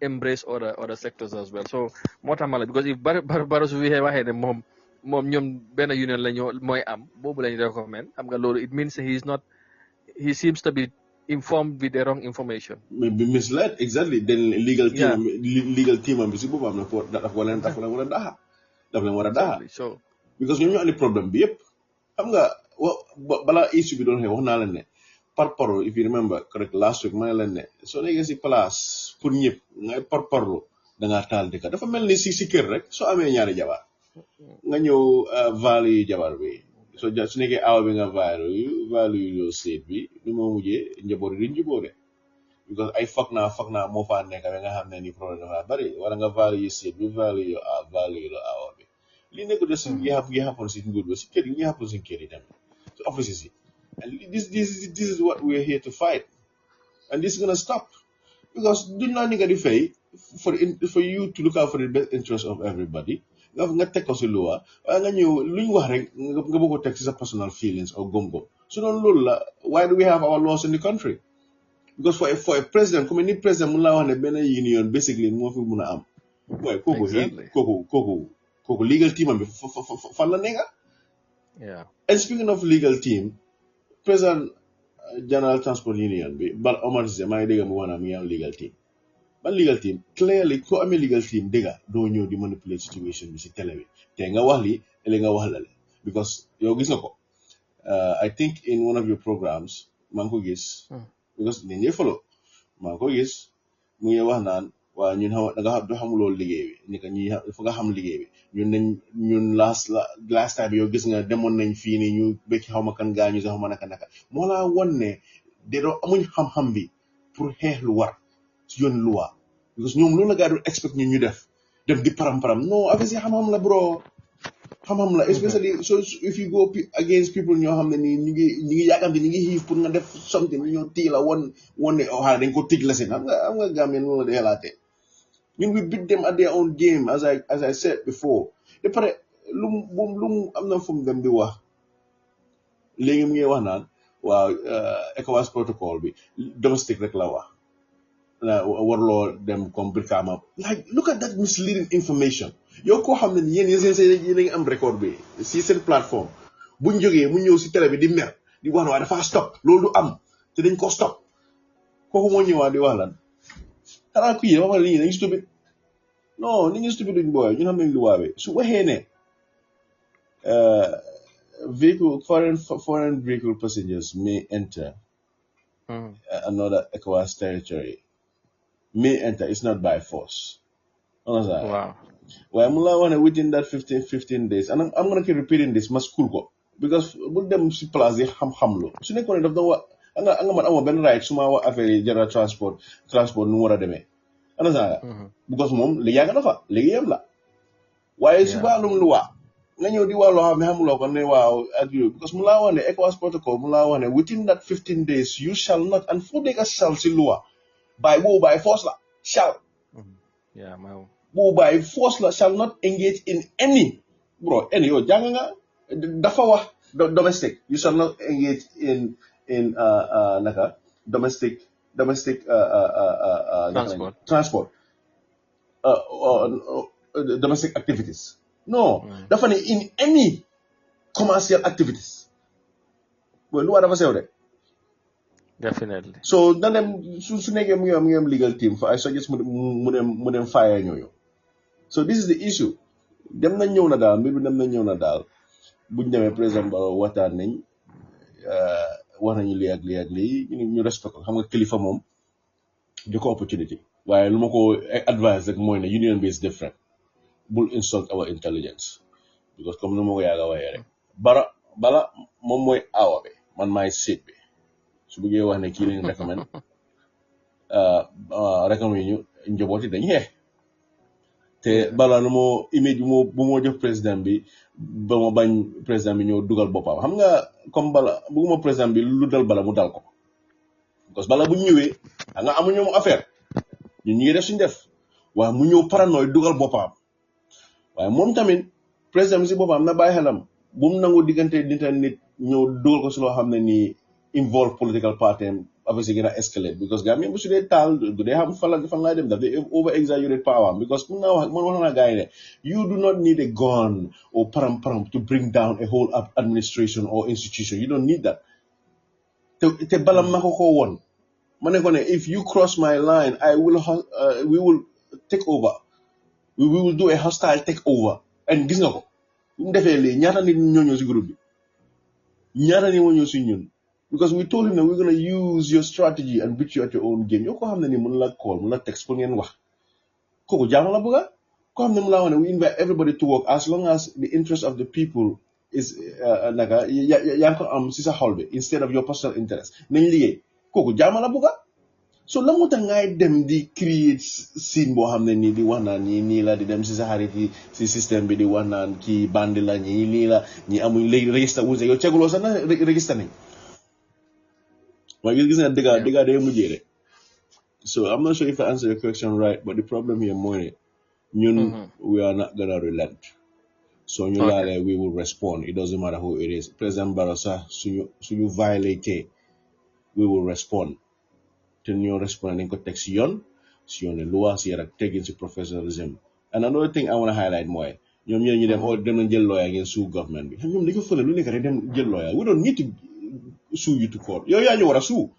embrace other sectors as well. So because if Barroso we have mom ñom ben union lañu moy am bobu lañu recommend am nga lolu, it means he seems to be informed with the wrong information, be misled. Exactly. Then legal team am bi ci bobu am na ko daf wala wara daha so because ñom ñu andi problème bi yépp xam nga bala issue bi doon wax na la ne par if you remember correct last week ma la ne so nekk ci place pour ñepp ngay par da nga taal dëkk dafa melni ci kër rek so amé ñaari jabar nga ñëw value jabar bi so su nekkee aw bi nga value yo seet bi ni mo mujjee njaboot yi duñ jubóode because ay foog naa moo faa nekk nga xam ne ni problème dafa bari wala nga value seet bi value yo aw bi li nekk de suñ yi happen si nguur bi si kër yi happen si kër yi tamit so offices yi and this is what we're here to fight, and this is gonna stop because duñ la ni nga di fay for you to look out for the best interest of everybody. nga teg ko si loi waaye nga ñëw luñ wax rek nga bëgg ko teg si sa personal feelings or gom-gom su doon loolu la why do we have our laws in the country? Because for a president comme ni président mun laa wax ne benn union basically moo fi mun a am waaye kooku legal team am bi fan la nekka. Yeah. And speaking of legal team, President General Transport Union bi Bal Omar Cissé maa ngi dégg mu wax naa mu ngi am legal team ban legal team clearly ko amee legal team dégga doo ñëw di manipulate situation bi si télé bi te nga wax li li nga wax lale because yow gis nga ko I think in one of your programs maa ngi ko gis because nit ñi follow maa ngi ko gis mu ngi wax naan waa ñun da nga xam xamuloo liggéey bi ni que ñi fa nga xam liggéey bi ñun last time yow gis nga demoon nañ fii nii ñu bëcc xaw ma kan gaañu sax xaw ma naka moo laa won ne de doo amuñ xam-xam bi pour xeex lu war ci yoon loi because ñoom loolu la gaa doon expect ñun ñu def dem di param non affaire si xam-xam la bro xam-xam la especially so if you go against people ñoo xam ne nii ñu ngi yaakamte ñu ngi xiif pour nga def something lu ñoo tii la won ne xanaa dañ ko tij la si xam nga Gambien noonu la di xelaatee ñun we beat them at their own game as I said before de pare lu mu am na fu mu dem di wax léegi mu ngi wax naan waaw ECOWAS protocol bi domestique rek la wax warloo dem comme Brikama like look at that misleading information yow koo xam ne yéen a ngi am record bi si seen plateforme buñ jógee mu ñëw si télé bi di mer di wax ne waaye dafa stop loolu du am te dañ ko stop kooku moo ñëwaat di wax lan xanaa ku yéen wax nit ñi dañu stupide non nit ñi stupide duñ booy ñu xam nañ lu waabe su waxee ne vehicle foreign vehicle passengers may enter another ECOWAS territory may enter it's not by force Wow. waaye mu laa wax ne within that 15 days and I'm gonna keep repeating this ma school ko because bu dem si place yi xam-xam lu su nekkoon ne daf doon wax anga man amoo benn right su ma wax affaire yi general transport nu mu war a demee because moom li yàgg na fa léegi yem la waaye su wàllum lu waa nga ñëw di wax loo xam ne xamuloo ko ne waaw ak yooyu because mu laa wax ne ECOWAS protocol mu laa wax ne within that 15 days you shall not and foo dégg shall si loi boobu by force la shall boobu by force la shall not engage in any yow jàng nga dafa wax domestic you shall not engage in naka domestic transport domestic activities no dafa ne in any commercial activities lu waa dafa sew de definitely so na dem su nekkee mu ngi am legal team I suggest mu dem fire ñooñu so this is the issue dem na ñëw na daal mbir bi dem na ñëw na daal buñ demee président ba waxtaan nañ wax nañu lii ak lii ñu respect ko xam nga kilifa moom di ko opportunity waaye lu ma ko advice rek mooy ne union bi is different bul insult our intelligence because comme nu ma ko yaaga waxee rek bala moom mooy awa bi man maay seet bi su bëggee wax ne kii lañ recommend ñu njabooti dañ xeex te bala nu moo image bu moo jox président bi ba ma bañ président bi ñëw dugal boppam xam nga comme bala bugguma président bi lu dal bala mu dal ko parce que bala bu ñëwee nga amuñu moom affaire ñun ñu ngi def suñu def waaye mu ñëw paranoïde dugal boppam waaye moom tamit président bi si boppam na bàyyi xelam bu mu nangu diggante nit ñëw dugal ko si loo xam ne nii involve political party affaire si gën a escalate because Gambia bu su dee taal du dee xam fan laa dem daf dee over exaggerate power because mun wax naa gars yi ne you do not need a gun or param to bring down a whole administration or institution you don't need that te balam ma ko woon ma ne ko ne if you cross my line we will take over we will do a hostile take over and gis nga ko bu mu defee lii ñaata nit ñoo ñëw si groupe bi ñaata nit moo ñëw si ñun because we told him that we're going to use your strategy and beat you at your own game yow ko xam ne ni mun la call mun la text pour ngeen wax kooku jàmm la bëgga ko xam ne mu laa wax ne we invite everybody to work as long as the interest of the people is naka yaa ngi ko am si sa xol bi instead of your personal interest nañ liggéey kooku jàmm la bëgga so la moo tax ngay dem di create scene boo xam ne nii di wax naan nii la di dem si sa xarit yi si système bi di wax naan kii bandi la ñii lii la ñi amuñ léegi register wuñ yow teguloo sax na register nañ waaye gis nga dëgga day mujjee rek so I'm not sure if I answer your question right but the problem here mooy ñun we are not gonna relent so ñu laalee we will respond it doesn't matter who it is President Barrow sax suñu violate we will respond te ñoo respond nañ ko teg si yoon loi si yar ak teggin si professionalism and another thing I want to highlight mooy ñoom ñu dem nañ jël lawyer ngeen sue government bi ñoom dañ ko fële lu nekk rek dem jël lawyer we don't need to sue you to court yow yaa ñu war a sue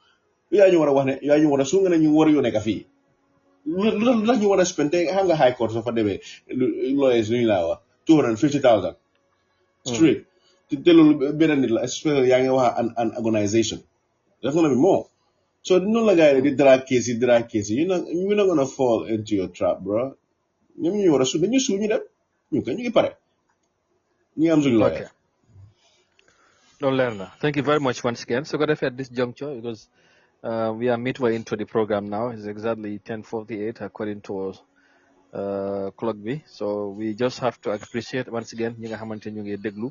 yaa ñu war a wax ne yaa ñu war a sue nga ne ñu war yoo nekk fii lu tax ñu war a spend te xam nga high court soo fa demee lawyers lu ñu laa wax 250,000 straight te loolu benn nit la especially yaa ngi wax an organisation that's gonna be more so noonu la gars yi di drag case yi you're not gonna fall into your trap bro ñoom ñu war a sue dañu sue ñu dem ñu ngi pare ñu am suñu lawyer. No, learner. Thank you very much once again. So, got at this juncture because we are midway into the program now. It's exactly 10:48 according to clock B. So we just have to appreciate once again ñi nga xamante ñu ngi déglu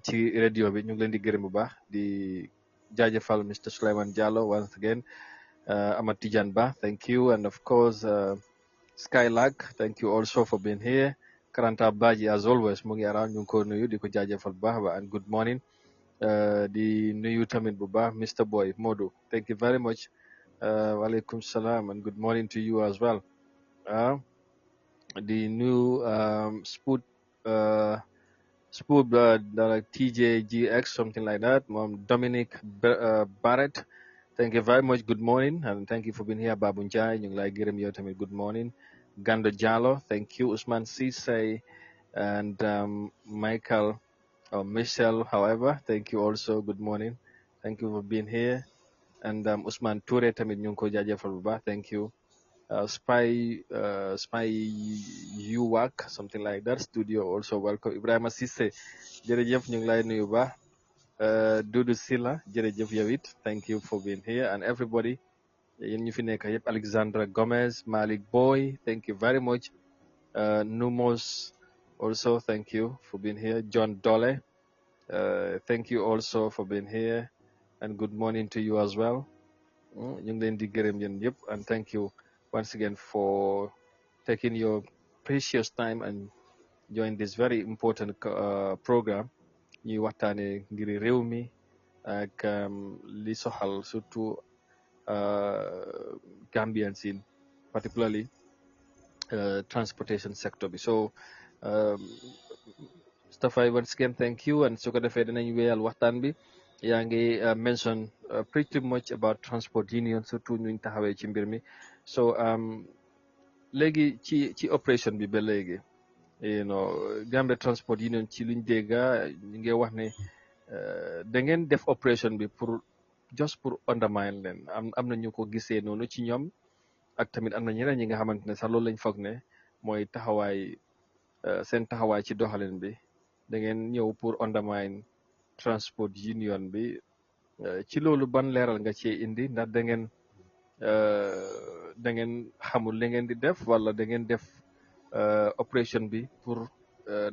ci radio bi ñu ngi leen di gërëm bu baax di jaajëfal Mr. Sulaiman Jallow once again. Amat Tijan Ba, thank you, and of course Skylark, thank you also for being here. Karanta Baji, as always, mu ngi around ñu ngi ko nuyu di ko jaajëfal bu baax ba and good morning. Di nuyu tamit bu baax Mr. Boy Modu, thank you very much. Walaikum salam and good morning to you as well. The new Spoot like TJGX, something like that. Dominic Barrett, thank you very much. Good morning, and thank you for being here. Babunjai, ñu ngi lay gërëm yow tamit. Good morning. Gando Jallo, thank you. Usman Sise and Michael or Michelle, however, thank you also. Good morning. Thank you for being here. And Usman Toure tamit ñu ngi ko jaajëfal bu baax. Thank you. Spy UWAC, something like that. Studio also welcome. Ibrahima Cissé, jërëjëf ñu ngi lay nuyu bu baax. Dudu Silla, jërëjëf yow it. Thank you for being here. And everybody, yéen ñu fi nekk yëpp. Alexandra Gomez, Malik Boy, thank you very much. Numos, also thank you for being here. John Dole, thank you also for being here. And good morning to you as well. ñu ngi leen di gërëm yéen yëpp, and thank you once again for taking your precious time and join this very important program. ñuy waxtaane ngir réew mi ak li soxal surtout Gambians in particularly transportation sector bi. So Mustafa, once again thank you, and su ko defee dinañ wéyal waxtaan bi. yaa ngi mention pretty much about transport union surtout ñu taxawee ci mbir mi. So léegi ci opération bi ba léegi Gambia Transport Union ci luñ dégga ñu ngi wax ne da ngeen def opération bi pour undermine leen am na ñu ko gisee noonu ci ñoom, ak tamit am na ñeneen ñi nga xamante ne sax loolu lañ foog ne mooy seen taxawaay ci doxalin bi da ngeen ñëw pour undermine Transport Union bi. ci loolu ban leeral nga ci indi, ndax da ngeen xamul li ngeen di def wala da ngeen def opération bi pour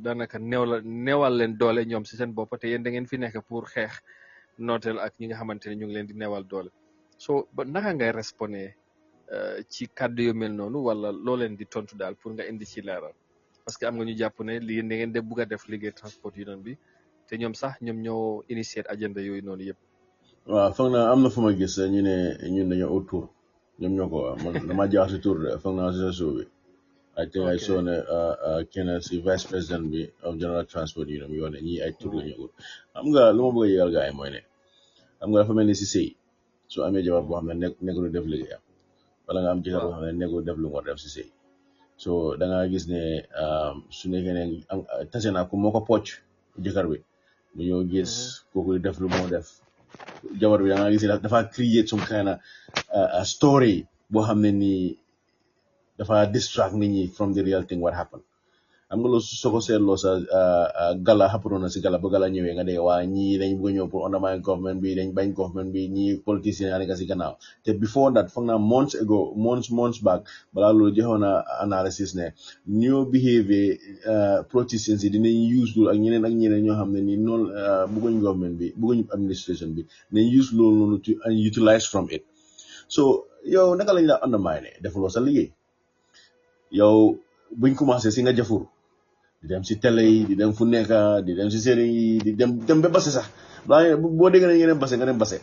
daanaka neewal leen doole ñoom si seen bopp, te yéen da ngeen fi nekk pour xeex nooteel ak ñi nga xamante ne ñu ngi leen di neewal doole. So ba naka ngay respondé ci kàddu yu mel noonu, wala loo leen di tontu daal pour nga indi ci leeral, parce que am nga ñu jàpp ne lii da ngeen de bugg a def liggéey Transport Union bi te ñoom sax ñoom ñoo initier agenda yooyu noonu yëpp. waaw foog naa am na fu ma gis ñu ne ñun dañoo ut tur ñoom ñoo ko man dama jaar si tur de foog naa si réseau bi. I think I saw kenn si vice président bi of General Transport Union yoo ne ñii ay tur la ñu ut. xam nga lu ma bëgg a yëgal gars yi mooy ne xam nga dafa mel ni si sëy su amee jabar boo xam ne nekkul def liggéeyam, wala nga am jëkkër boo xam ne nekkul def lu mu war def si sëy. So da nga gis ne su nekkee ne tase naa ko moo ko pocc jëkkër bi mu ñëw gis kooku def lu moo def. jabar bi da nga gis dafa create some kind of story boo xam ne nii dafa distract nit ñi from the real thing what happened. am nga loolu soo ko seetloo sa gala xappanoon na si gala ba gala ñëwee nga dee waa ñii dañ bëgg a ñëw pour undermine government bi dañ bañ government bi ñii politiciens yaa nekk si gannaaw. te before that foog naa months back balaa loolu joxoon na analysis ne new behavior politicians yi dinañ use loolu ak ñeneen ñoo xam ne nii noonu bëgguñ government bi bëgguñ administration bi dinañ use loolu noonu to utilize from it. So yow naka lañ la undermine defuloo sa liggéey yow buñ commencé si nga jafur di dem si télé yi di dem fu nekk di dem si série yi di dem ba base sax boo déggee ne ngeen base nga dem base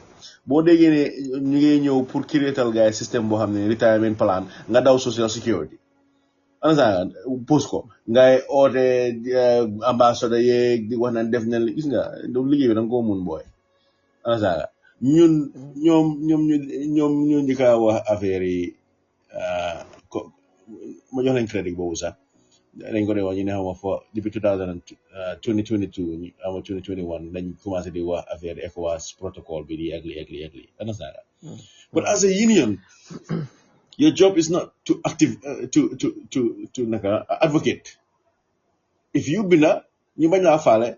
boo déggee ne ñu ngi ñëw pour créatal gars yi système boo xam ne retirement plan nga daw social security ana pose ko ngay oote ambassadeur yeeg di wax naan def na gis nga do liggéey bi da nga koo mun booy understand ñun ñoom ñu njëkk a wax affaire yi ma jox leen crédit boobu sax dañ ko dee wax ñu ne xam nga fo depuis 2022 ama 2021 dañ commencé di wax affaire ECOWAS protocol bi di ak li understand but as a union your job is not to active to naka advocate if you binda ñu bañ laa faale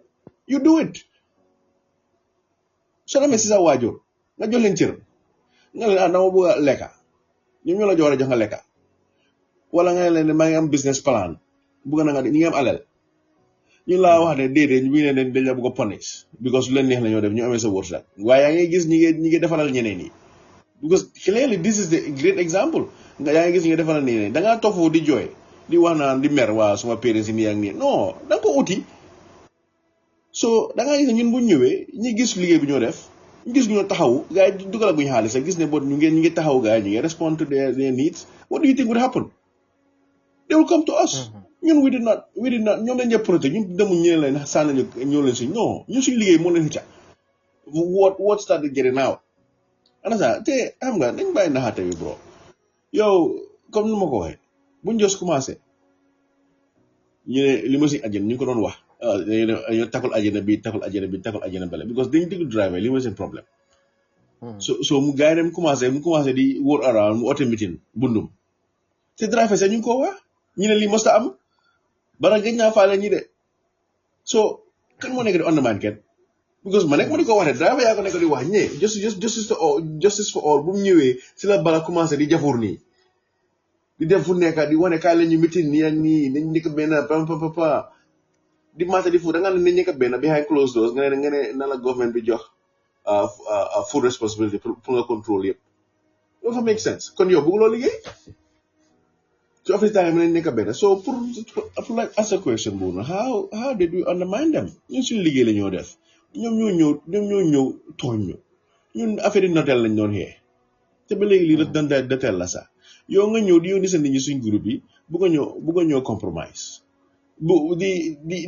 you do it soo demee si sa waajur nga jox leen cër nga leen dama bëgg a lekka ñoom ñoo la jox nga lekka wala nga leen maa ngi am business plan bëgg na nga ñi ngi am alal ñu laa wax ne déedéet ñu ne dañ la bëgg a punish because lu leen neex la ñoo def ñu amee sa wërsëg waaye yaa ngi gis ñi ngi defaral ñeneen yi because clearly this is the great example nga yaa ngi gis ñi ngi defaral ñeneen da ngaa toog foofu di jooy di wax naan di mer waa suma parents yi nii ak nii non da nga ko uti so da ngaa gis ne ñun bu ñëwee ñi gis liggéey bi ñoo def ñu gis ñu taxaw gars yi dugal ak bu ñu xaalis rek gis ne boo ñu ngi taxaw gars yi ñu ngi respond to their needs what do you think would happen they will come to us ñun we did not ñoom lañ ñëpp proté ñun demuñ ñu leen sànni ñoo leen si non ñun suñu liggéey moo leen xëcca what started getting out ana te xam nga dañ bàyyi naxaate bi bro yow comme nu ma ko waxee buñ jos commencé ñu ne li ma si ajjana ñu ko doon wax dañoo takul ajjana bi takul ajjana bale because dañ diggu driver li ma seen problème so mu gars yi dem commencé di wóor around mu ote meeting bundum te driver sax ñu ngi ko wax ñu ne lii mosta am bara gëj naa faale ñi de so kan moo nekk di undermine kenn because ma nekk ma di ko wax de driver yaa ko nekk di wax ñee justice for all bu mu ñëwee si la bala commencé di jafur nii di def fu nekk di wane kaay la ñu meeting nii ak nii dañ nekk benn papa di mata di fu da nga ne nañ nekk benn behind closed doors nga ne na la government bi jox full responsibility pour nga contrôle yëpp loolu fa make sense kon yow bëgg loo liggéey so every time nañ nekk benn so pour like ask a question boobu how did we undermine them ñun suñu liggéey la ñoo def ñoom ñoo ñëw tooñ ñu ñun affaire yi notel lañ doon xee te ba léegi lii dan datel la sax yow nga ñëw di yónni sa nit ñi suñ groupe yi bugg a ñëw compromise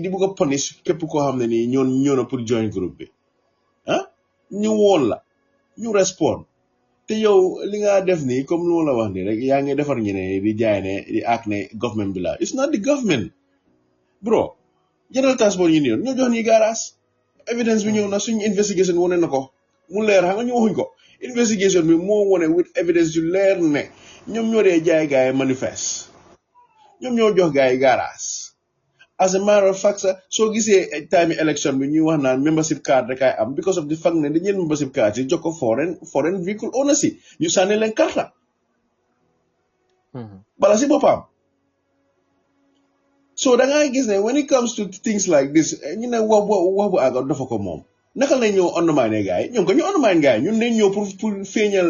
di bugg a punish képp koo xam ne nii ñoo na pour join groupe bi ñu woon la ñu respond te yow li nga def nii comme lu ma la wax nii rek yaa ngi defar ñeneen di jaay ne di ak ne government bi la it's not the government bro General Transport Union ñoo jox nii garage evidence bi ñëw na suñu investigation wane na ko mu leer xam nga ñu waxuñ ko investigation bi moo wane with evidence yu leer ne ñoom ñoo dee jaay gaay manifeste ñoom ñoo jox gaay garage as a matter of fact sax soo gisee time election bi ñuy wax naan membership card rek ay am because of the fact ne dañu membership card yi jox ko foreign vehicle owners yi ñu sànni leen karta bala si boppam so da ngaa gis ne when it comes to things like this ñu ne wax bu àgga dafa ko moom naka lañ ñëw undermine gars yi ñoom ko ñu undermine gars yi ñun dañ ñëw pour feeñal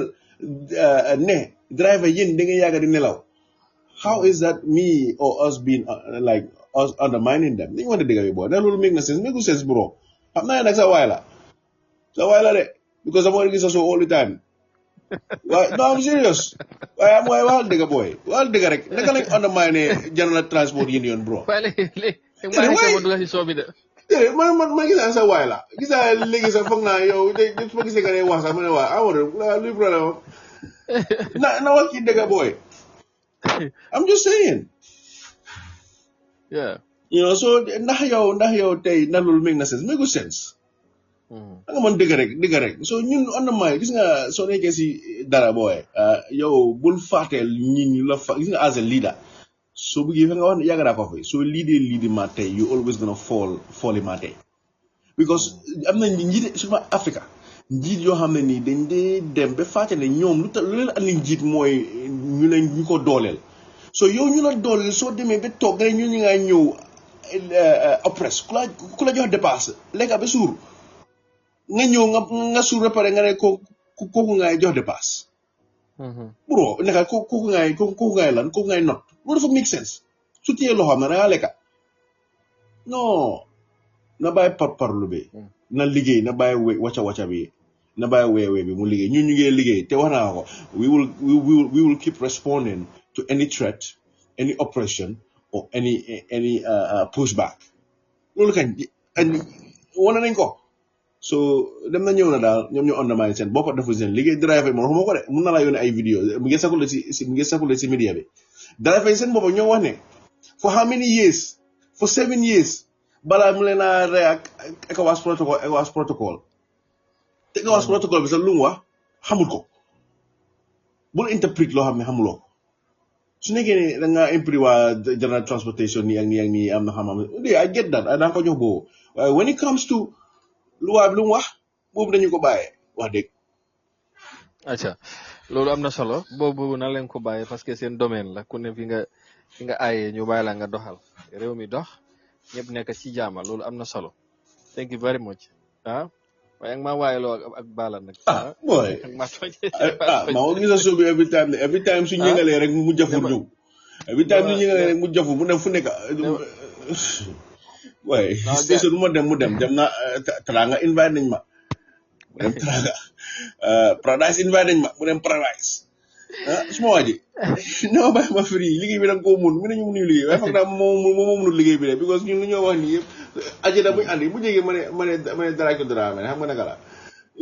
ne driver yéen da nga yàgga di nelaw how is that me or us being like us undermining them dañu wante dëgg bi boo da loolu make na sense make sense bro xam naa nag sa waay la de because I'm already gis so all the time waaye no I'm serious waaye am waaye waxal dëgg booy waxal dëgg rek naka lañ undermine General Transport Union bro man gis naa sa waay la gis naa léegi sax foog naa yow ma gisee nga ne wax sax ma ne waa amoon luy problème na wax ci dëgg booy I'm just saying yeah so ndax yow tey na loolu make na sense make sense da nga mën dëgg rek so ñun undermine gis nga soo nekkee si dara booy yow bul fàtteel ñi la fa gis nga as a leader soo bëggee fa nga wax yàgg naa ko fi soo leading ma tey you always gonna fall ma tey because am na njiit surtout Africa njiit yoo xam ne nii dañ dee dem ba fàtte ne ñoom lu leen andi njiit mooy ñu ko dooleel so yow ñu la dooleel soo demee ba toog nga ne ñu ngaa ñëw oppress ku la jox dépasse lekka ba suur nga ñëw nga suur ba pare nga ne kooku ngay jox dépasse bro naka kooku ngay lan kooku ngay not loolu dafa make sense su téyee loo xam ne da ngaa lekka non na bàyyi parlu bi na liggéey na bàyyi wacca bi na bàyyi weewee bi mu liggéey ñun ñu ngi liggéey te wax naa ko we will keep responding to any threat any oppression or any pushback loolu kañ wane nañ ko so dem na ñëw na daal ñoom ñoo undermine seen boppa defu seen liggéey driver yi moom xuma ko de mun na laa yónnee ay vidéo mu ngi sakule si media bi driver yi seen boppa ñoo wax ne for how many years for 7 years balaa mu leen a rey ak ECOWAS protocol te ECOWAS protocol bi sax lu mu wax xamul ko bul interpret loo xam ne xamuloo ko su nekkee ne da nga impri waa general transportation nii ak nii am na xam-xam I get that daa ko jox boobu waaye when it comes to luwaa bi lu mu wax boobu dañu ko bàyyee wax dëgg. acca loolu am na solo boobu na leen ko bàyyee parce que seen domaine la ku ne fi nga aayee ñu bàyyi la nga doxal réew mi dox ñëpp nekk ci jaama loolu am na solo thank you very much waaye ak maa waayeloo ak baala nag. boy maa ngi gis a suubi every time su ñëngalee rek mu jafur ñëw every time su ñëngalee rek mu jafur mu dem fu nekk waaye station bu ma dem na Teranga invite nañ ma mu dem Teranga Paradise invite nañ ma mu dem Paradise suma waa ji ñoo bàyyi ma free liggéey bi da nga koo mun mu ne ñu mënuñu liggéey waaye foog naa moo mënul liggéey bi de because ñun lu ñoo wax nii yëpp agenda buñu andi bu jegee ma ne dara ko dara xam nga naka la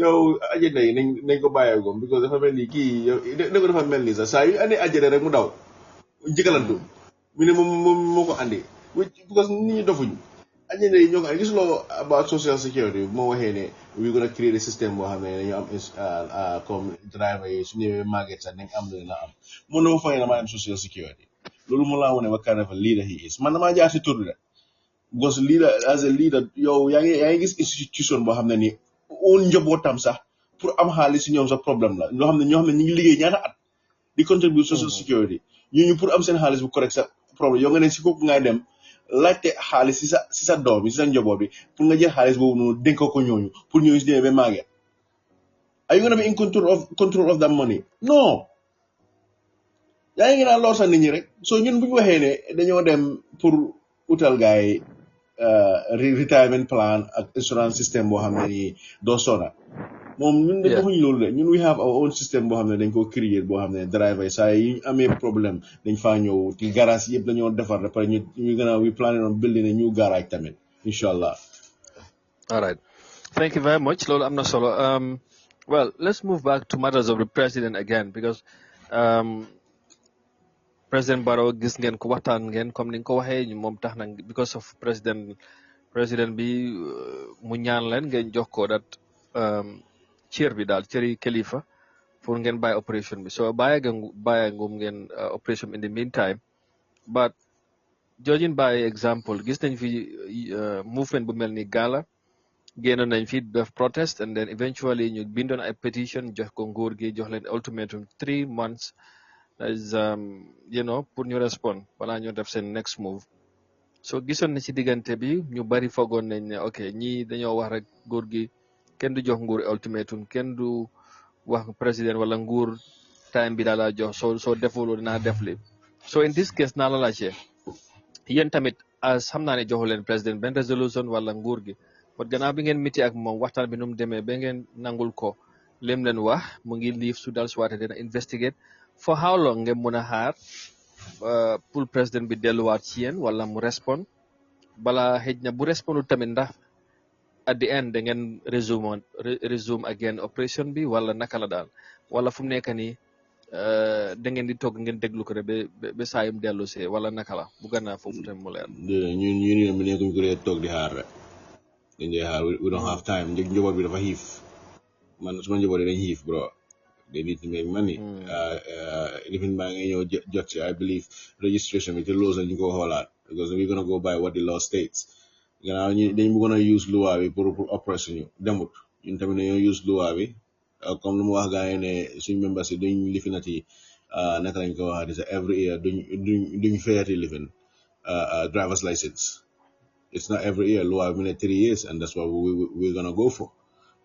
yow agenda yi nañ ko bàyyee gom because dafa mel ni kii yow ne ko dafa mel ni sax saa yu andi agenda rek mu daw njëkkalantu mu ne moom moo ko andi because nit ñi dofuñu agenda yi ñoo ko andi gisuloo about social security moo waxee ne we gonna create a système boo xam ne dañu am comme driver yi su ñëwee màgget sax nañ am lu na am mun na ma fay na maa am social security loolu mu laa wane what kind of a leader he is man damaa jaar si tur bi rek because leader as a leader yow yaa ngi gis institution boo xam ne nii oon njabootam sax pour am xaalis si ñoom sax problème la ñoo xam ne ñu ngi liggéey ñaata at di contribute social security ñooñu pour am seen xaalis bu correct sax problème yow nga ne si kooku ngay dem laajte xaalis si sa doom bi si sa njaboot bi pour nga jël xaalis boobu noonu dénk ko ñooñu pour ñooñu si demee ba màggee are you gonna be in control of that money non yaa ngi naan lor sa nit ñi rek so ñun bu ñu waxee ne dañoo dem pour utal gaay retirement plan ak insurance system boo xam ne nii doo sona moom ñun de waxuñu loolu de ñun we have our own system boo xam ne dañ ko créer boo xam ne driver saa yi amee problème dañ faa ñëw ci garage yëpp dañoo defar da pare ñu gën a we planning on building a new garage tamit incha allah. All right, thank you very much loolu am na solo well let's move back to matters of the president again because President Barrow gis ngeen ko waxtaan ngeen comme ni nga ko waxee moom tax na because of président bi mu ñaan leen ngeen jox ko dat cër bi daal cëri kilifa pour ngeen bàyyi operation bi so bàyyi ngum ngeen operation in the meantime but judging by example gis nañ fi movement bu mel ni Gala génnoon nañ fi def protest and then eventually ñu bindoon ay petition jox ko nguur gi jox leen ultimatum 3 months as pour ñu respond balaa ñu def seen next move so gisoon na ci diggante bi ñu bari foogoon nañ ne ok ñii dañoo wax rek nguur gi kenn du jox nguur ultimatum kenn du wax président wala nguur time bi daal la jox soo defuloo dinaa def li so in this case naa la laajte yéen tamit as xam naa ne joxu leen président benn résolution wala nguur gi but gannaaw bi ngeen miti ak moom waxtaan bi nu mu demee ba ngeen nangul ko lim leen wax mu ngi liif su dal suwaate dina investigate for how long ngeen mën a xaar pour président bi delluwaat ci yéen wala mu respond bala xëj na bu respondul tamit ndax at the end da ngeen resume again operation bi wala naka la daal wala fu mu nekk nii da ngeen di toog ngeen déglu ko rek ba saa yum dellu see wala naka la bu gannaaw foofu tamit mu leer. ñun nekkuñ ko dee toog di xaar rek dañ dee xaar we don't have time njaboot bi dafa xiif man suma njaboot yi dañ xiif bro. They need to make money. Even baa ngay ñëw jot ci I believe registration bi te laws lañu ko xoolaat because we're gonna go by what the law states. Gannaaw dañ bëggoon a use loi bi pour oppress ñu demut ñun tamit dañoo use loi bi comme lu mu wax gaa yi ne suñ members yi duñ lifinati naka lañ ko waxaat every year duñ fayati lifin driver's license. It's not every year loi bi ne 3 years and that's what we're gonna go for.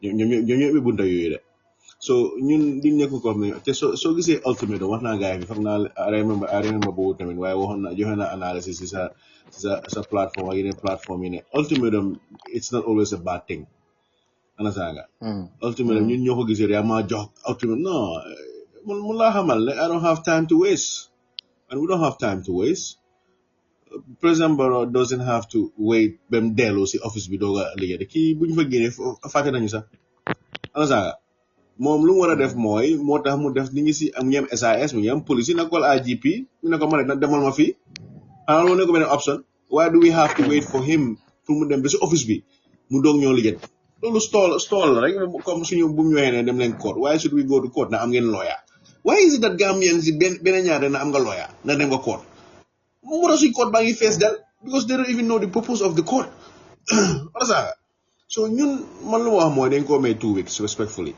ñoom ñëpp bi bunta yooyu de. So ñun diñ nekk ko xam ne te soo gisee ultimate wax naa gars yi foog naa I remember boobu tamit waaye waxoon na joxe na analysis si sa plateforme ak yeneen plateforme yi ne ultimatum it's not always a bad thing ana sanga ultimatum ñun ñoo ko gisee yaa ma jox ultimatum non mun laa xamal ne I don't have time to waste and we don't have time to waste President Barrow doesn't have to wait bem dellu si office bi dooga liggéey kii bu ñu fa génnee fàtte nañu sax ana saaga moom lu mu war a def mooy moo tax mu def ni ngi si am ñeem SAS mu ngi am police na call IGP mu ne ko ma ne na demal ma fii xanaa loolu ne ko beneen option why do we have to wait for him pour mu dem ba si office bi mu doog ñoo liggéey loolu stall la rek comme suñu bu ñu waxee ne dem leen court why should we go to court na am ngeen lawyer why is it that Gambians si benn ñaare na am nga lawyer na dem nga court mu war a suñ court baa ngi fees del because they don't even know the purpose of the court wala saaga so ñun man lu ma wax mooy dañ ko may 2 weeks respectfully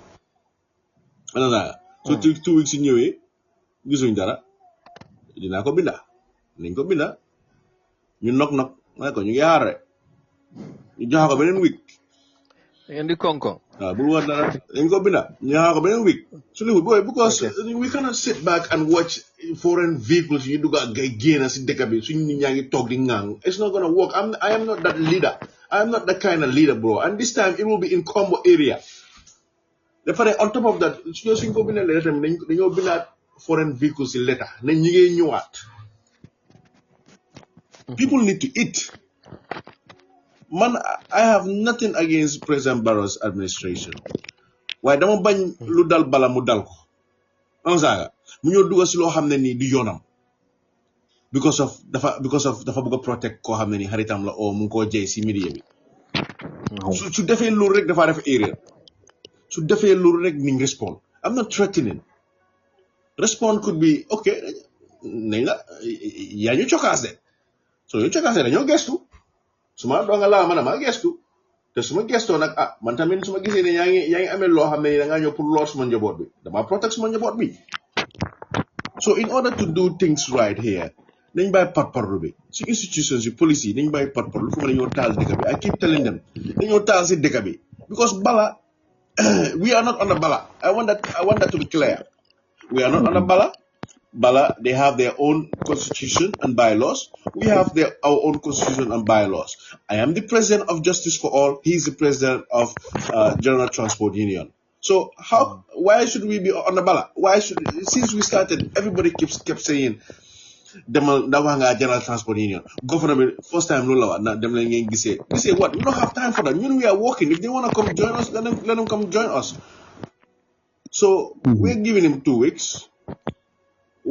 wala saaga so 2 weeks yi ñëwee gisuñ dara dinaa ko binda nañ ko binda ñu nok ma ne ko ñu ngi xaar rek ñu joxa ko beneen week ngeen di konkon waaw bul war dara dañ ko binda ñu joxa ko beneen week su li boy because we cannot sit back and watch foreign vehicles ñu dugg ak gay génn si dëkk bi suñu nit ñaa ngi toog di ngang it's not gonna work I am not that leader I am not that kind of leader bro and this time it will be in Combo area dafa on top of that suñ ko bindee letter tamit dañoo bindaat foreign vehicles si letter ne ñi ngay ñëwaat people need to eat man I have nothing against President Barrow's administration waaye dama bañ lu dal bala mu dal ko am saaga mu ñëw dugga si loo xam ne nii du yoonam because of dafa bëgg a protect koo xam ne nii xaritam la o mu ngi koo jey si media bi su defee loolu rek dafa def erreur su defee loolu rek niñ respond I'm not threatening respond could be okay nañ la yaa ñu cokaas de so ñu cokaas de dañoo gestu suma doonga laa man ma gestu te suma gestoo nag man tamit suma gisee ne yaa ngi amee loo xam ne da ngaa ñëw pour lool suma njaboot bi dama protect suma njaboot bi so in order to do things right here nañ bàyyi parparlu bi si institutions yi police yi nañ bàyyi parparlu fu ma dañoo taal dëkk bi I keep telling them dañoo taal si dëkk bi because bala we are not on the bala I want that to be clear we are not on the bala they have their own constitution and bylaws we have our own constitution and bylaws I am the president of Justice for All he is the president of General Transport Union so why should we be on the bala since we started everybody kept saying demal da wax nga General Transport Union government first time loolu la wax na dem leen ngeen gisee what we don't have time for that ñun we are working if they want to come join us let them come join us so we're giving him 2 weeks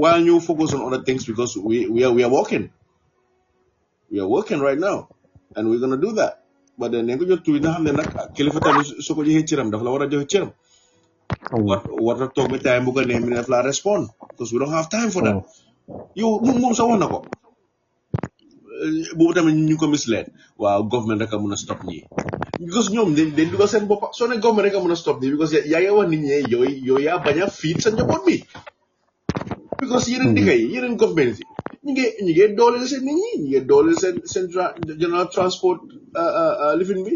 while you focus on other things because we are working right now and we're going to do that but then ko jot tuuti nga xam ne nag kilifa tamit su ko joxee cëram dafa la war a joxe cëram war a toog ba time bu ko ne mi daf la respond because we don't have time for that yow moom sax wax na ko boobu tamit ñu ko mislead waaw government rek a mën a stop ñii because ñoom dañ dugal seen bopp soo ne government rek a mën a stop ñii because yaa ngi wax nit ñi yow yaa bañ a fiit sa njaboot bi because yeneen dëkk yi yeneen government yi ñu ngi dooleel seen nit ñi ñu ngi dooleel seen general transport lifin bi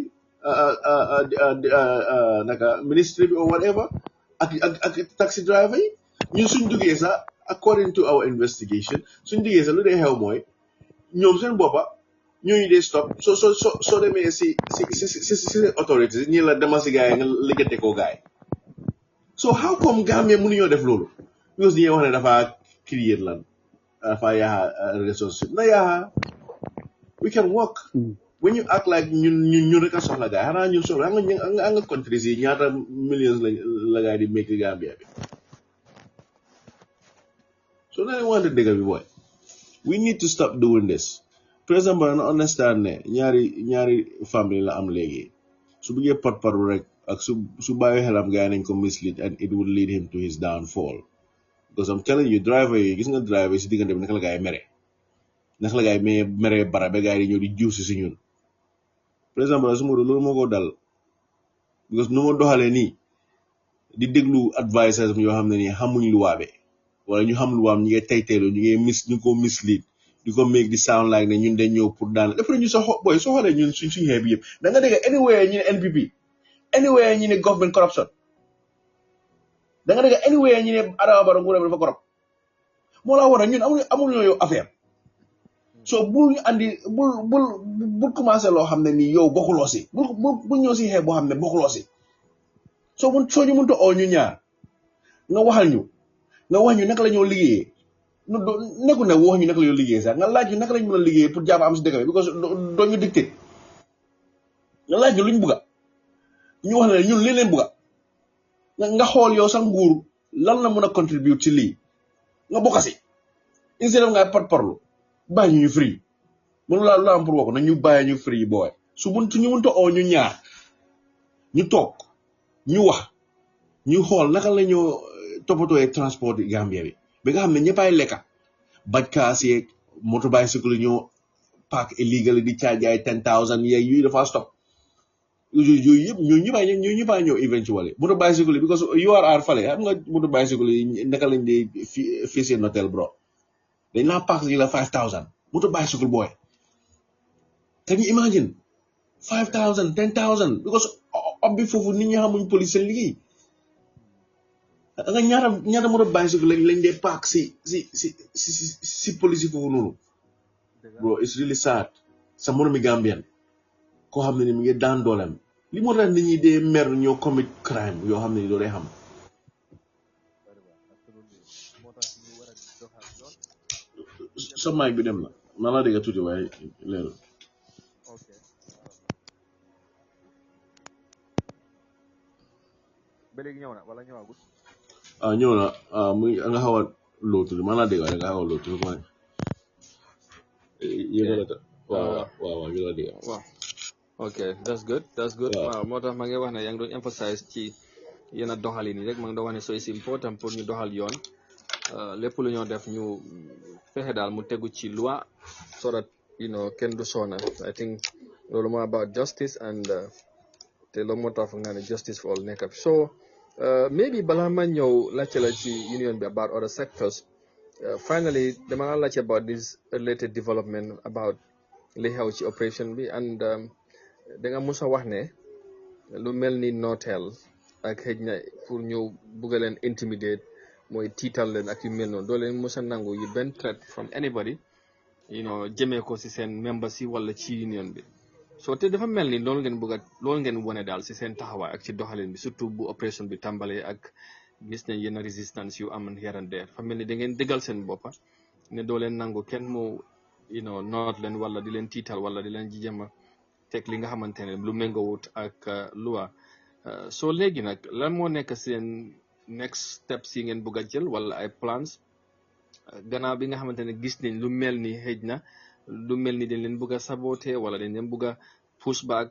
naka ministry bi or whatever ak taxi driver yi ñun suñ duggee sax according to our investigation suñ duggee sax lu dee xew mooy ñoom seen boppa ñooñu dee stop soo demee si autorité ñi la demal si gars yi nga liggante koo gars yi so how come Gambia mënuñoo def loolu because ñi wax ne dafa create lan dafa yaaxa relationship na yaaxa we can work when you act like ñun rek a soxla gars yi xanaa ñun soxla nga countries yi ñaata millions la gars yi di make Gambia bi so na leen wante dëgg bi boy we need to stop doing this President Barrow understand ne ñaari family la am léegi su bëggee parparu rek ak su bàyyi xelam gars yi nañ ko mislead and it will lead him to his downfall because I'm telling you driver yi gis nga driver yi si diggante bi naka la gars yi mere naka la gars yi mere bara ba gars yi ñëw di juusi si ñun President Barrow su ma loolu moo ko dal because nu ma doxalee nii di déglu advisors yoo xam ne nii xamuñ lu waabe wala ñu xam lu waam ñi ngay tayteelu ñu ko mislead di ko make di sound like ne ñun dañ ñëw pour daan après ñu soo xoolee ñun suñ xeeb bi yëpp da nga dégg anywhere ñu ne NPP anywhere ñu ne government corruption da nga dégg anywhere ñu ne Adama Barrow nguuram dafa corrupt moo la war a ñun amul ñoo yow affaire so bul ñu andi bul commencé loo xam ne nii yow bokkuloo si bul ñëw si xeeb boo xam ne bokkuloo si soo ñu mënta oo ñu ñaar nga wax ñu naka la ñoo liggéeyee nekkul ne wax ñu naka la yoo liggéey sax nga laaj ñu naka lañ mën a liggéey pour jàmm am si dëkk bi because doo ñu dicté nga laaj ñu luñ bugga ñu wax ne ñun li leen bugga nga xool yow sax nguur lan la mën a contribute ci lii nga bokk si instead of nga parlu bàyyi ñu free mënu la am pour wax na ñu bàyyi ñu free booy su ñu mënta oo ñu ñaar ñu toog ñu wax ñu xool naka la ñu toppatooyee transport Gambia bi nga xam ne ñëppay lekka bajkaas yeeg moto bicycle yi ñoo park illegally di charge ay 10,000 yeeg yooyu dafa stop yooyu yëpp ñoo ñëppay ñëw eventually moto bicycle yi because URR fale xam nga moto bicycle yi naka lañ di fii seen hôtel bro dañ laa park yi la 5,000 moto bicycle booy can you imagine 5,000 10,000 because ob bi foofu nit ñi xamuñ police seen liggéey nga ñaata moto bicycle lañ dee park si police foofu noonu bro it's really sad sa moromi Gambian koo xam ne ni mi ngi daan dooleem li moo tax nit ñi dee mer ñoo commit crime yoo xam ne ni doo dee xam sa mic bi dem na maa la dégg tuuti waaye leeru ba léegi ñëw na wala ñëwagul ñëw na muy nga xaw a lootu maa la dégg waaye nga xaw a lootu mooy yëgalata waaw ñu la dégg waaw ok that's good waaw moo tax ma ngi wax ne yaa ngi doon emphasize ci yenn doxalin yi rek ma ngi doon wax ne so it's important pour ñu doxal yoon lépp lu ñoo def ñu fexe daal mu tegu ci loi so that kenn du soona I think loolu moo about justice and te loolu moo tax foog naa ne justice for all nekk so maybe balaa ma ñëw laajte la ci union bi about other sectors finally dama la laajte about this related development about li xew ci operation bi and da nga mus a wax ne lu mel ni nooteel ak xëj na pour ñu bugg a leen intimidate mooy tiital leen ak yu mel noonu doo leen mus a nangu yu benn threat from anybody jëmee ko si seen members yi wala ci union bi so te dafa mel ni loolu ngeen wone daal si seen taxawaay ak ci doxalin bi surtout bu opération bi tàmbalee ak gis nañ yenn résistance yu am here and there dafa mel ni da ngeen dëggal seen boppa ne doo leen nangu kenn mu noot leen wala di leen tiital wala di leen jijëma teg li nga xamante ne lu méngoowut ak loi so léegi nag lan moo nekk seen next steps yi ngeen bëgg a jël wala ay plans gannaaw bi nga xamante ne gis nañ lu mel ni xëj na lu mel ni dañ leen bëgg a saboté wala dañ leen bëgg a push back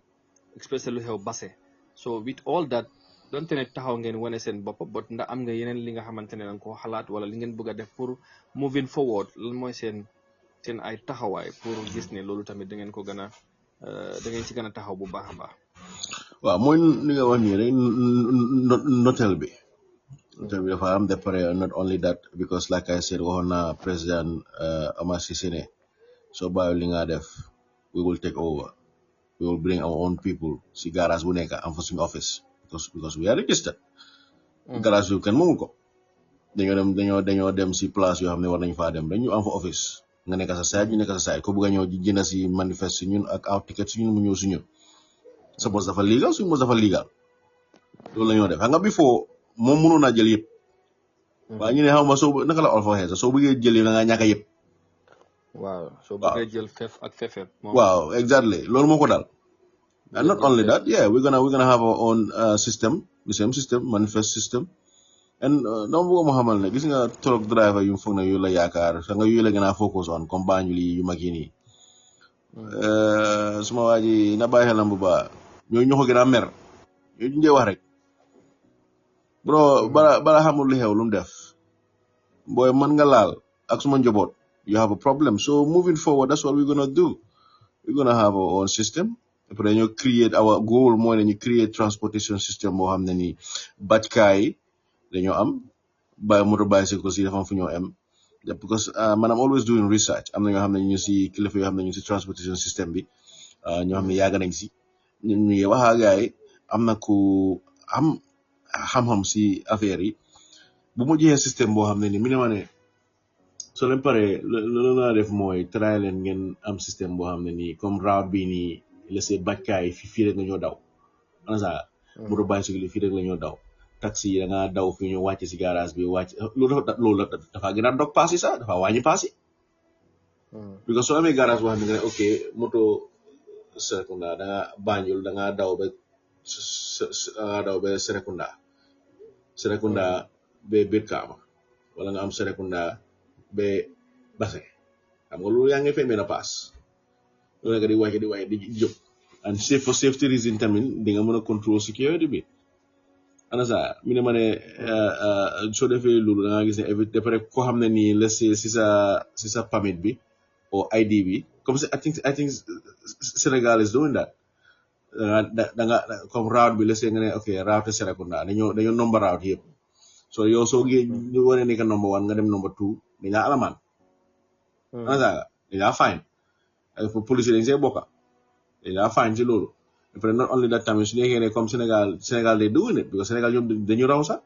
especially lu xew Basse so with all that donte ne taxaw ngeen wane seen bopp but ndax am nga yeneen li nga xamante ne danga ko xalaat wala li ngeen bëgg a def pour moving forward lan mooy seen ay taxawaay pour gis ne loolu tamit da ngeen ko gën a da ngeen ci gën a taxaw bu baax a baax waaw mooy li nga wax nii rek notel bi dafa am de pare not only that because like I said waxoon naa président Omar Cissé ne soo bàyyi li nga def we will take over we will bring our own people si garage bu nekk am fa suñu office because we are registered garage yu kenn moomu ko dañoo dem si place yoo xam ne war nañu faa dem dañu am fa office nga nekk sa side ñu nekk sa side ko bëgg a ñëw jënd si manifeste si ñun ak out ticket si ñun mu ñëw si ñun sa bos dafa legal suñu bos dafa legal loolu la ñoo def xam nga before moom mënoon naa jël yëpp waaye ñu ne xaw ma soo naka la olof waxee sax soo bëggee jël yëpp da ngaa ñàkk a yëpp waaw soo bëggee jël fef ak fefet waaw exactly loolu moo ko daal and not only that yeah we're gonna have our own system the same system manifest system and dama bëgg ma xamal ne gis nga truck driver yu foog na yu la yaakaar sa nga yu la gën a focus on comme Banjul yu mag yi nii suma waa ji na bàyyi xelam bu baax ñooñu ñoo ko gën a mer ñooñu njee wax rek bro bala xamul li xew lu mu def booy mën nga laal ak suma njaboot you have a problem so moving forward that's what we're gonna do we're gonna have our own system après ñu create our goal mooy ne ñu create transportation system boo xam ne ni bajkaay dañoo am moto bicycle si dafa am fu ñoo am because man I'm always doing research am na ñoo xam ne ñu si kilifa yoo xam ne ñu si transportation system bi ñoo xam ne yàgg nañ si ñu ngi wax ak gars yi am na ku am xam-xam si affaire yi bu mu joxee système boo xam ne ni mi ne ma ne soo leen paree loolu naa def mooy try leen ngeen am système boo xam ne nii comme route bii nii laissé bajkaay fii rek nga ñoo daw ana sa moto bicycle fii rek la ñoo daw taxi yi da nga daw fi ñu wàcc si garage bi wàcc loolu dafa gën a dog paas yi sax dafa wàññi paas yi because soo amee garage boo xam ne nga ne ok moto Serekunda da nga Banjul da nga daw ba Serekunda ba Brikama wala nga am Serekunda ba Basse xam nga loolu yaa ngi fay mën a paas loolu nga di wàcc di jóg and for safety reason tamit di nga mën a control security bi ana sa mi ne ma ne soo defee loolu da nga gis ne après koo xam ne nii la si sa permit bi o ID bi comme I think Senegal is doing that da nga comme route bi la see nga ne ok route Serekunda dañoo number route yëpp so yow soo ñu wane ne que number 1 nga dem number 2 dañ laa alamaan ana sa dañ laa fine police dañ see bokka dañ laa fine si loolu après not only that time su nekkee ne comme Sénégal day doing it because Sénégal ñoom dañu raw sax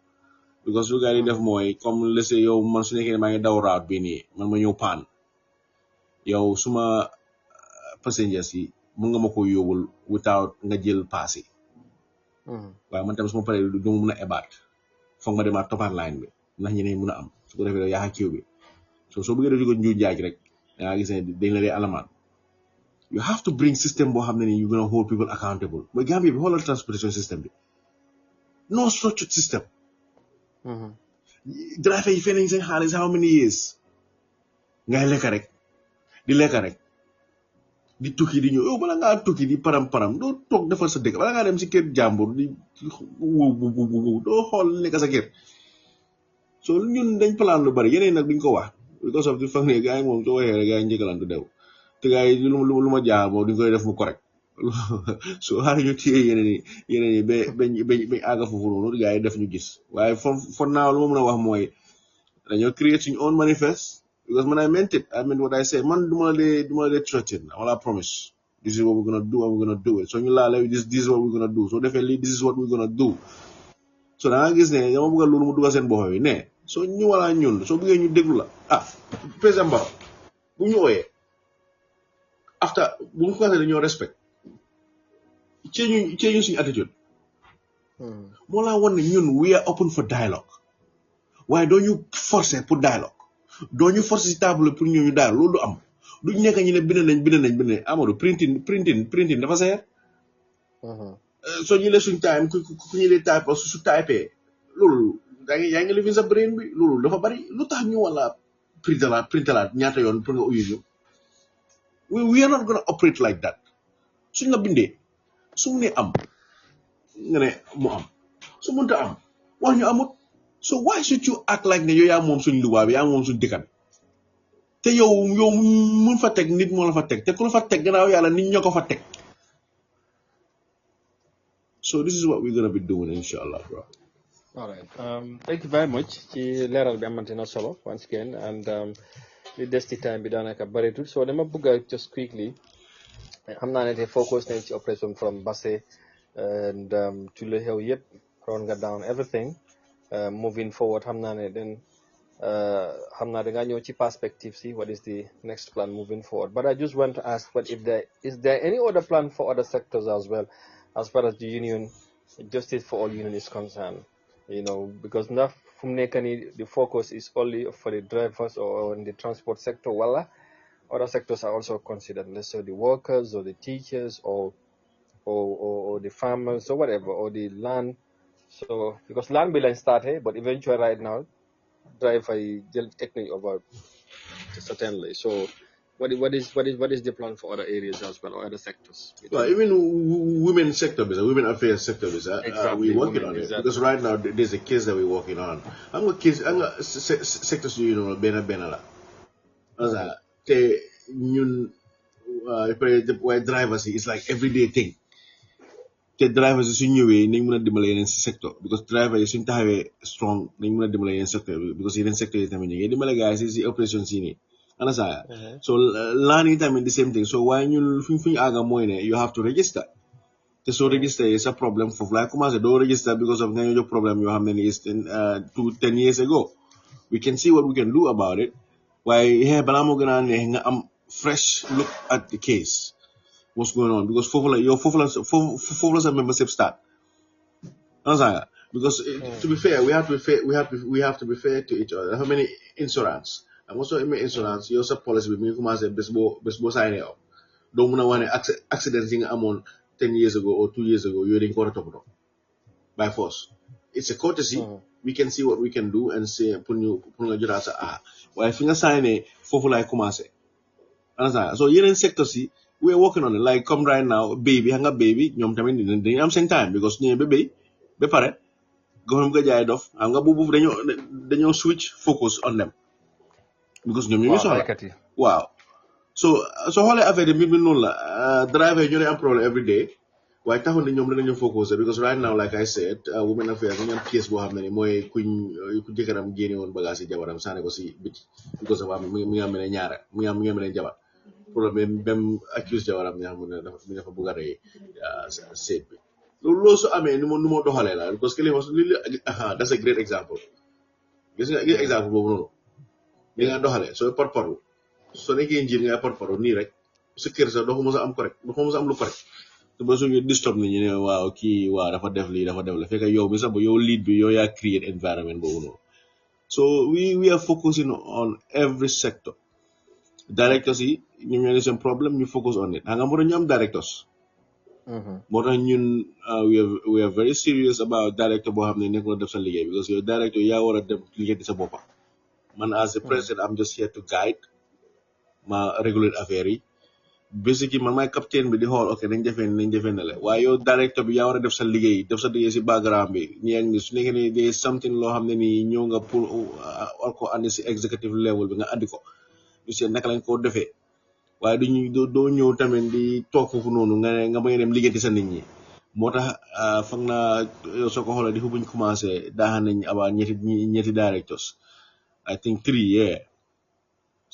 because lu gars yi def mooy comme lese yow man su nekkee ne maa ngi daw route bi nii man ma ñëw paan yow suma passengers yi mun nga ma ko yóbbul without nga jël paas yi waaye man tamit suma paree du ma mun a ebaat foog nga demaat toppaat line bi ndax ñeneen mun a am su ko defee yaa kiw bi soo bëggee def ko njuuj jaaj rek da nga gis ne dañ la dee alamaan you have to bring system boo xam ne ni you gonna hold people accountable mooy Gambia bi xoolal transportation system bi no structured system driver yi feneen seen xaalis how many years ngay lekka rek di tukki di ñëw yow bala ngaa tukki di param doo toog defar sa dëkk bala ngaa dem si kër jàmbur di doo xool nekk sa kër so ñun dañ plan lu bari yeneen nag duñ ko wax because of the fact ne gars yi moom soo waxee rek gars yi njëkkalantu dew te gars yi lu ma jaar moom duñ koy def mu correct so xaar ñu téye yeneen yi bañ àgga foofu noonu gars yi def ñu gis waaye for now lu ma mën a wax mooy dañoo create suñu own manifeste because when I meant what I said man duma la dee threaten wala promise this is what we're gonna do and we're gonna do it so ñu laa lay this is what we're gonna do so defee lii this is what we're gonna do so da nga gis ne dama bëgg loolu mu dugal seen bopp bi ne so ñu wala ñun soo bëggee ñu déglu la président Barrow bu ñu ooyee after bu ñu commencé dañoo respect change ñu suñu attitude moo laa won ne ñun we are open for dialogue waaye doo ñu forcer pour dialogue doo ñu forcer si table pour ñu daal loolu du am duñ nekk ñu ne bind nañ Amadou printing dafa seer soo ñu lee suñ time ku ñu lee type su typee loolu yaa ngi living sa brain bi loolu dafa bari lu tax ñu wala printalaat ñaata yoon pour nga uyu ñu we are not gonna operate like that suñ la bindee su mu ne am nga ne mu am su mënta am wax ñu amut so why should you act like ne yow yaa moom suñ luwaa bi yaa moom suñ dëkkan te yow mun fa teg nit moo la fa teg te ku la fa teg gannaaw yàlla nit ñoo ko fa teg so this is what we're gonna be doing inshallah bro. All right. Thank you very much ci leeral bi amante na solo once again and li des ci time bi daanaka bëreetul so dama bëgg just quickly xam naa ne te focus nañ ci operation from Basse and ci lu xew yëpp ron nga down everything moving forward xam naa ne then xam naa da nga ñëw ci perspective si what is the next plan moving forward but I just want to ask what if there is any other plan for other sectors as well as far as the union Justice for All Union is concerned because now from nekani the focus is only for the drivers or in the transport sector wala other sectors are also considered let's say the workers or the teachers or the farmers or whatever or the land so because land bill started but eventually right now driver technically over certainly so what is the plan for other areas as well or other sectors well even women sector women affairs sector exactly, we're working on it exactly. Because right now there's a case that we're working on I'm nga sectors benn la te ñun waaye drivers yi it's like everyday thing te drivers yi suñ ñëwee nañ mën a dimbale yeneen si secteur because drivers yi suñ taxawee strong nañ mën a dimbale yeneen secteur because yeneen secteur yi tamit ñu ngi dimbale gars yi si opération si nii ana saa so laan yi tamit the same thing so waaye ñun fu ñu àgga mooy ne you have to register te soo register yi sa problème foofu laay commencé doo register because of nga ñoo jox problème yoo xam ne ni is 10 years ago we can see what we can do about it waaye balaa moo gën a neex nga am fresh look at the case what's going on because foofu la sa membership start ana saa Because to be fair, we have to be fair to each other. How many insurance? I'm also in insurance. You also policy with me. Come as a baseball sign up. Don't want to accident thing I'm on 10 years ago or 2 years ago. You didn't go to by force. It's a courtesy. We can see what we can do and say pun jura sa why finger sign fofu like commence. Understand? So in sector see we're working on it. Like come right now, baby, hanga baby, ñom tamit dañu am same time because ñe bébé be pare government ga jaay dof am nga bobu dañu switch focus on them because ñom ñu ngi soxla waaw so xolé affaire bi non la driver ñu am problem every day waaye taxul ne ñoom dañu focus because right now like I said women affairs ñu am pièce boo xam ne ni mooy ku jëkkëram génne woon bagage yi jabaram sànni ko si biti because of mi ngi am ne ñaara mi ngi am ne jabar problème même accuse jabaram ñaa xam ne dafa bëgg a rey seet bi loolu su amee nu ma doxalee la parce que li that's a great example gis nga exemple boobu noonu li nga doxalee sooy porte-parole soo nekkee njiit nga porte-parole nii rek sa kër sa doxu mos a am correct doxu mos a am lu correct te ba suñu disturb nit ñi ne waaw kii waaw dafa def lii dafa def la fekk yow mi sax ba yow lead bi yow yaa create environment boobu noonu so we are focusing on every sector directors yi ñoom ñoo ne seen problème ñu focus on it nga moo tax ñu am directors moo tax ñun we are very serious about director boo xam ne nekk na def sa liggéey because yow director yaa war a dem liggéey di sa boppa man as the president I'm just here to guide ma regulate affaire yi basically man maay capitaine bi di xool ok nañ defee ne la waaye yow directeur bi yaa war a def sa liggéey si background bi ñeen ñi su nekkee ne de something loo xam ne nii ñëw nga pour war ko andi si executive level bi nga andi ko ñu seet naka lañ ko defee waaye doo ñëw tamit di toog foofu noonu nga may dem liggéey sa nit ñi moo tax foog naa yow soo ko xoolee di fu buñ commencé daaxaan nañ about ñetti directors I think 3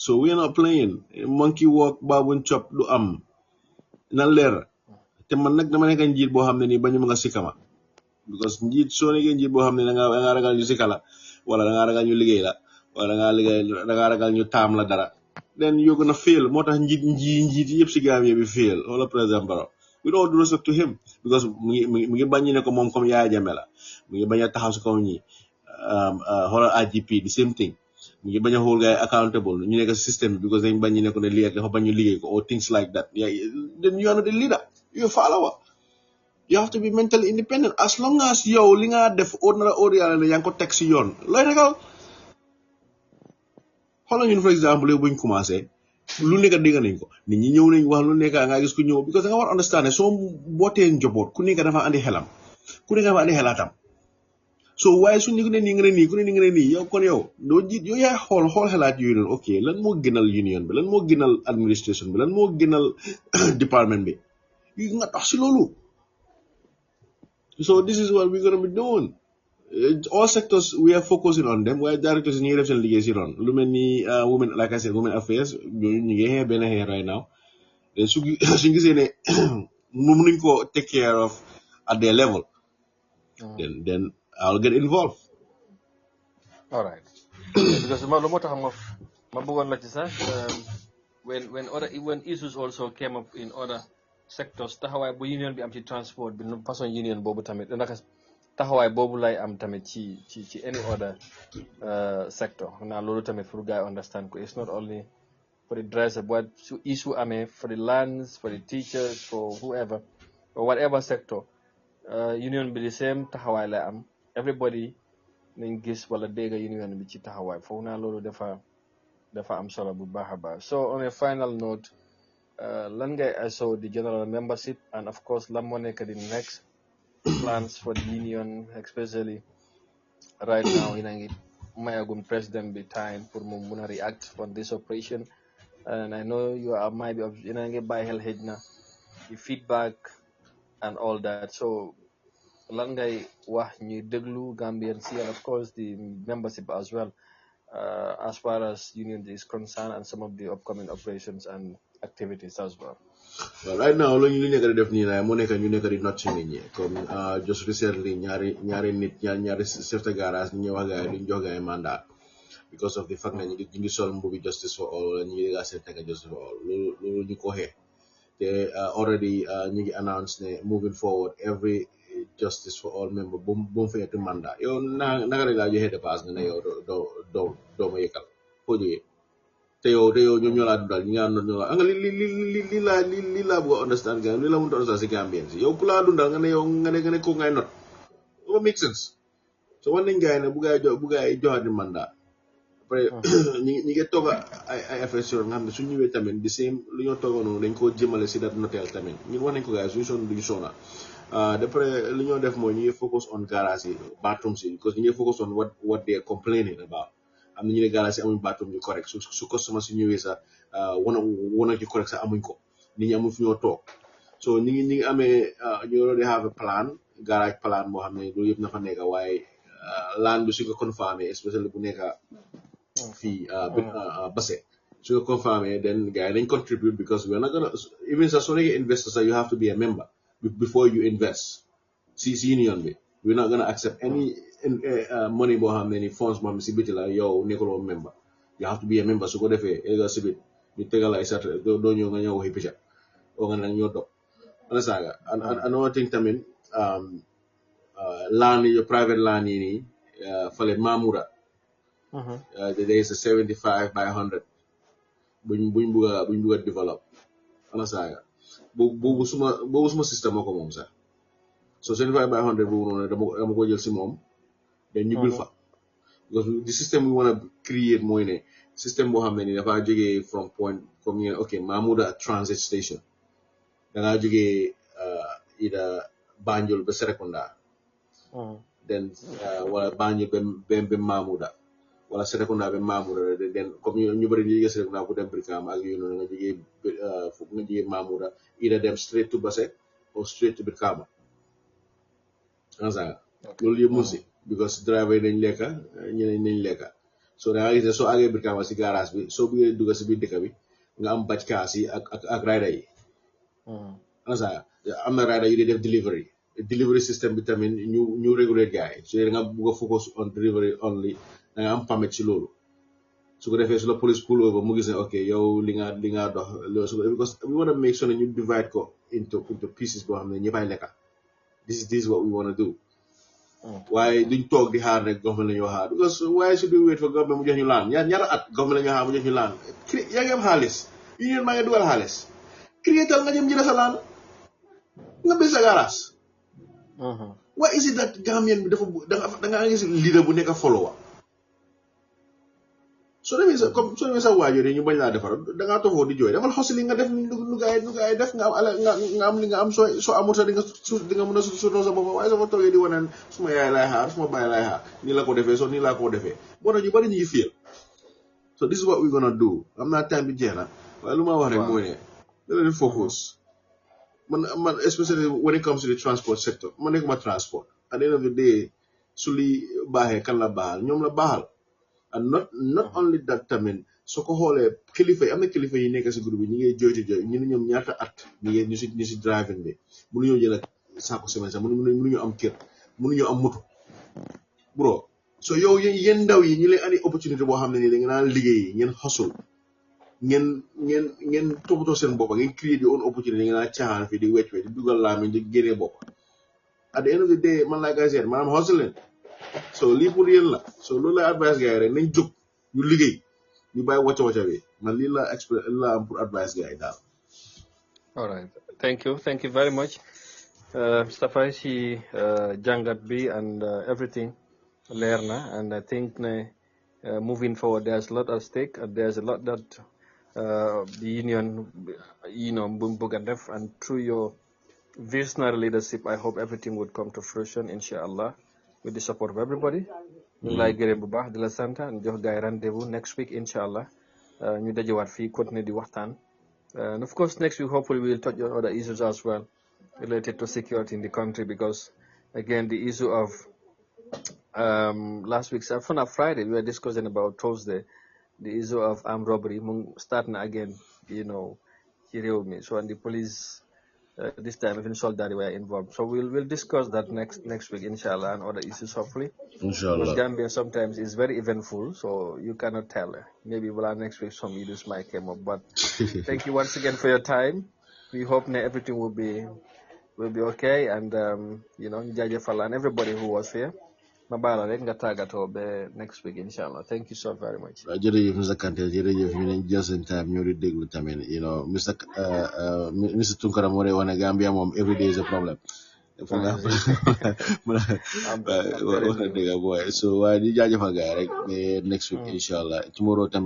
so we are not playing monkey walk babuñ chop du am na leer te man nag dama nekk njiit boo xam ne nii bañu ma nga sikama because njiit soo nekkee njiit boo xam ne da nga ragal ñu sikala wala da nga ragal ñu liggéey la wala da nga ragal ñu taam la dara then you're gonna fail moo tax njiit yëpp si Gambia bi fail wala président Barrow with all due respect to him because mu ngi bañ ne ko moom comme Yaya Jammeh la mu ngi bañ a taxaw si kaw ñi xoolal IGP the same thing mu ngi bañ a hold guy accountable ñu nekk système bi because dañ bañ ñu ne ko ne lii ak dafa bañ ñu liggéey ko or things like that then you are not a leader you're a follower you have to be mentally independent as long as yow li nga def óor yàlla ne yaa ngi ko teg si yoon looy ragal xoolal ñun for exemple yow buñ commencé lu nekk dégg nañ ko nit ñi ñëw nañ wax lu nekk nga gis ku ñëw because da nga war understand ne soo bootee njaboot ku nekk dafa andi xelam ku nekk dafa andi xelaatam so waaye su ñu ne nii nga ne nii ku ne nii nga ne nii yow kon yow doo jiit yow yaa xool xelaat yooyu noonu ok lan moo gënal union bi lan moo gënal administration bi lan moo gënal département bi yu nga tax si loolu so this is what we're gonna be doing all sectors we are focusing on them waaye directors ñu ngi def seen liggéey si ron lu mel ni women like I said women affairs ñooñu ñu ngi xeex benn xeex right now suñu gisee ne moom nuñ ko take care of at their level then I'll get involved. All right. Because ma bëggoon la ci sax when issues also came up in other sectors taxawaay bu union bi am ci transport bi nu façon union boobu tamit naka taxawaay boobu lay am tamit ci any other sector naa loolu tamit pour gars yi understand ko it's not only for the dress but su issue amee for the lands for the teachers for whoever or whatever sector union bi the same taxawaay lay am everybody nañ gis wala dégg union bi ci taxawaay foofu naa loolu dafa am solo bu baax a baax so on a final note lan ngay also the general membership and of course lan moo nekk the next plans for the union especially right now ina ngi mayagum president bi time pour mu mun a react on this operation and I know you are might be ina ngi bàyyi xel xëj na the feedback and all that so lan ngay wax ñuy déglu Gambian si and of course the membership as well as far as union is concerned and some of the upcoming operations and activities as well. Well, right now lu ñu nekk di def nii moo nekk ñu nekk di not ci nit ñi comme just recently ñaari nit ñaari chef de garage ñu wax gaay duñ jox gaay mandat because of the fact na ñu ngi sol mbubi justice for all ñu ngi gaa seen tega justice for all loolu ñu ko xee te already ñu ngi announce ne moving forward every justice for all member bu mu feeti mandat yow naka rek laa joxee dépasse nga ne yow doo ma yëkkal foo jógee te yow ñoom ñoo laa dundal ñi nga àndoon ñoo laa nga li laa bëgg a understand ga li la mënut a understand si Gambien si yow ku laa dundal nga ne yow nga ne ko ngay not ba make sense so war nañ gaay ne bu gaay joxaat ni mandat après ñi ngi toog ay affaires yoo nga xam ne su ñëwee tamit di same lu ñoo toogoon noonu dañ koo jëmale si dat notel tamit ñun wax nañ ko gaay suñu sonn duñu sonna d'après li ñoo def mooy ñu ngi focus on garage yi bathrooms yi because ñu ngi focus on what they are complaining about am na ñu ne garage yi amuñ bathroom yu correct su customer si ñëwee sax wana ci correct sax amuñ ko nit ñi amuñ fu ñoo toog so ñi ngi amee ñu already have a plan garage plan boo xam ne loolu yëpp na fa nekk waaye land bi su ko confirmé especially bu nekk fii Basse su ko confirmé then gars yi dañ contribute because we're not gonna even sax soo nekkee investor sax you have to be a member before you invest si union bi we're not gonna accept any money boo xam ne ni funds boo xam ne si biti la yow nekkuloo member you have to be a member su ko defee ega si bit ñu tegal ay sat doo ñëw nga ñëw waxi picca oo nga nag ñoo dog ana saaga another thing tamit land your private land yi nii fale Mamouda there is a 75 by 100 buñ bugga develop ana saaga boobu suma système moo ko moom sax so 75 by 100 boobu noonu dama ko jël si moom then ñu bil fa because the system we want to create mooy ne système boo xam ne ni dafa jógee from point comme ñu ok Mamouda transit station dangaa jógee ida Banjul ba Serekunda then wala Banjul ba Mamouda wala Serekunda ba Mamouda then comme ñu bëri ñu jógee Serekunda bu dem Brikama ak yooyu noonu nga jógee Mamouda ida dem straight to Basse or straight to Brikama ansa loolu yëpp mun si because driver yi dañ lekka ñeneen nañ lekka so da nga gis ne soo àggee Brikama si garage bi soo bëggee dugg si biir dëkk bi nga am bajkaas yi ak rider yi ansa am na rider yu di def delivery system bi tamit ñu regulate gars yi su dee da nga bëgg a focus on delivery only da nga am permit si loolu su ko defee su la police pull over mu gis ne ok yow li nga dox loolu su ko defee because we want to make sure ne ñu divide ko into pieces boo xam ne ñëppay lekka this is what we want to do waaye duñ toog di xaar rek government la ñoo xaar because waaye su du wait for government mu jox ñu laan ñaata at government la ñoo xaar mu jox ñu laan yaa ngi am xaalis union maa ngi dugal xaalis créatal nga jëm jënd sa laan nga bil sa garage why is it that Gambian bi dafa da nga gis leader bu nekk follower soo demee sa waajur yi ñu bañ laa defar da ngaa toogoo di jooy defal xosli nga def lu gaay def nga am li nga am soo amul sax di nga mën a sutoo sa bopp waaye soo fa toogee di wane suma yaay laay xaar suma baay laay xaar nii la ko defee soo nii laa ko defee boo tax ñu bari ñu ngi feel so this is what we gonna do am naa time bi jeex na waaye lu ma wax rek mooy ne da leen focus man especially when it comes to the transport sector man nekkuma transport at the end of the day su li baaxee kan la baaxal ñoom la baaxal and not only that tamit soo ko xoolee kilifa yi am na kilifa yi nekk si groupe bi ñu ngi jooy ñu ne ñoom ñaata at ñu si driving bi mënuñoo jël ak saako semaine sax mënuñu am kër mënuñu am moto bro so yow yéen ndaw yi ñu leen andi opportunité boo xam ne nii da ngeen naan liggéey ngeen xasul ngeen toppatoo seen bopp ngeen créer di own opportunité ngeen naan caaxaan fii di wecc di dugal laamiñ di génnee bopp at the end of the day man like I said maanaam xasul leen so lii pour yéen la so loolu lay advice gars yi rek nañ jóg ñu liggéey ñu bàyyi wacca bi man lii la am pour advice gars yi daal. All right, thank you very much Mustapha si jàngat bi and everything leer na and I think ne moving forward there's a lot at stake and there's a lot that the union bu mu bëgg a def and through your visionary leadership I hope everything would come to fruition inshallah with the support of everybody. ñu ngi lay gërëm bu baax di la sant ñu jox gars yi rendez-vous next week inshallah ñu dajewaat fii continuer di waxtaan and of course next week hopefully we will touch on other issues as well related to security in the country because again the issue of last week on Friday we were discussing about Thursday the issue of armed robbery mu start na again ci réew mi so and the police this time even soldiers were involved so we'll discuss that next week inshallah and other issues hopefully inshallah because Gambia sometimes is very eventful so you cannot tell maybe next week some issues might come up but thank you once again for your time we hope everything will be we'll be okay, and you know, jaajëfal and everybody who was here. Ma baala rek nga tàggatoo ba next week inshallah. Thank you so very much. jërëjëf Mr. Kanté jërëjëf ñu ne jël seen time ñoo di déglu tamit you know Mr. Tunkara moo wax ne Gambia moom every day is a problem. Fu nga wax na dëgg boy so waaye di jaajëfal gaay rek next week inshallah tomorrow tamit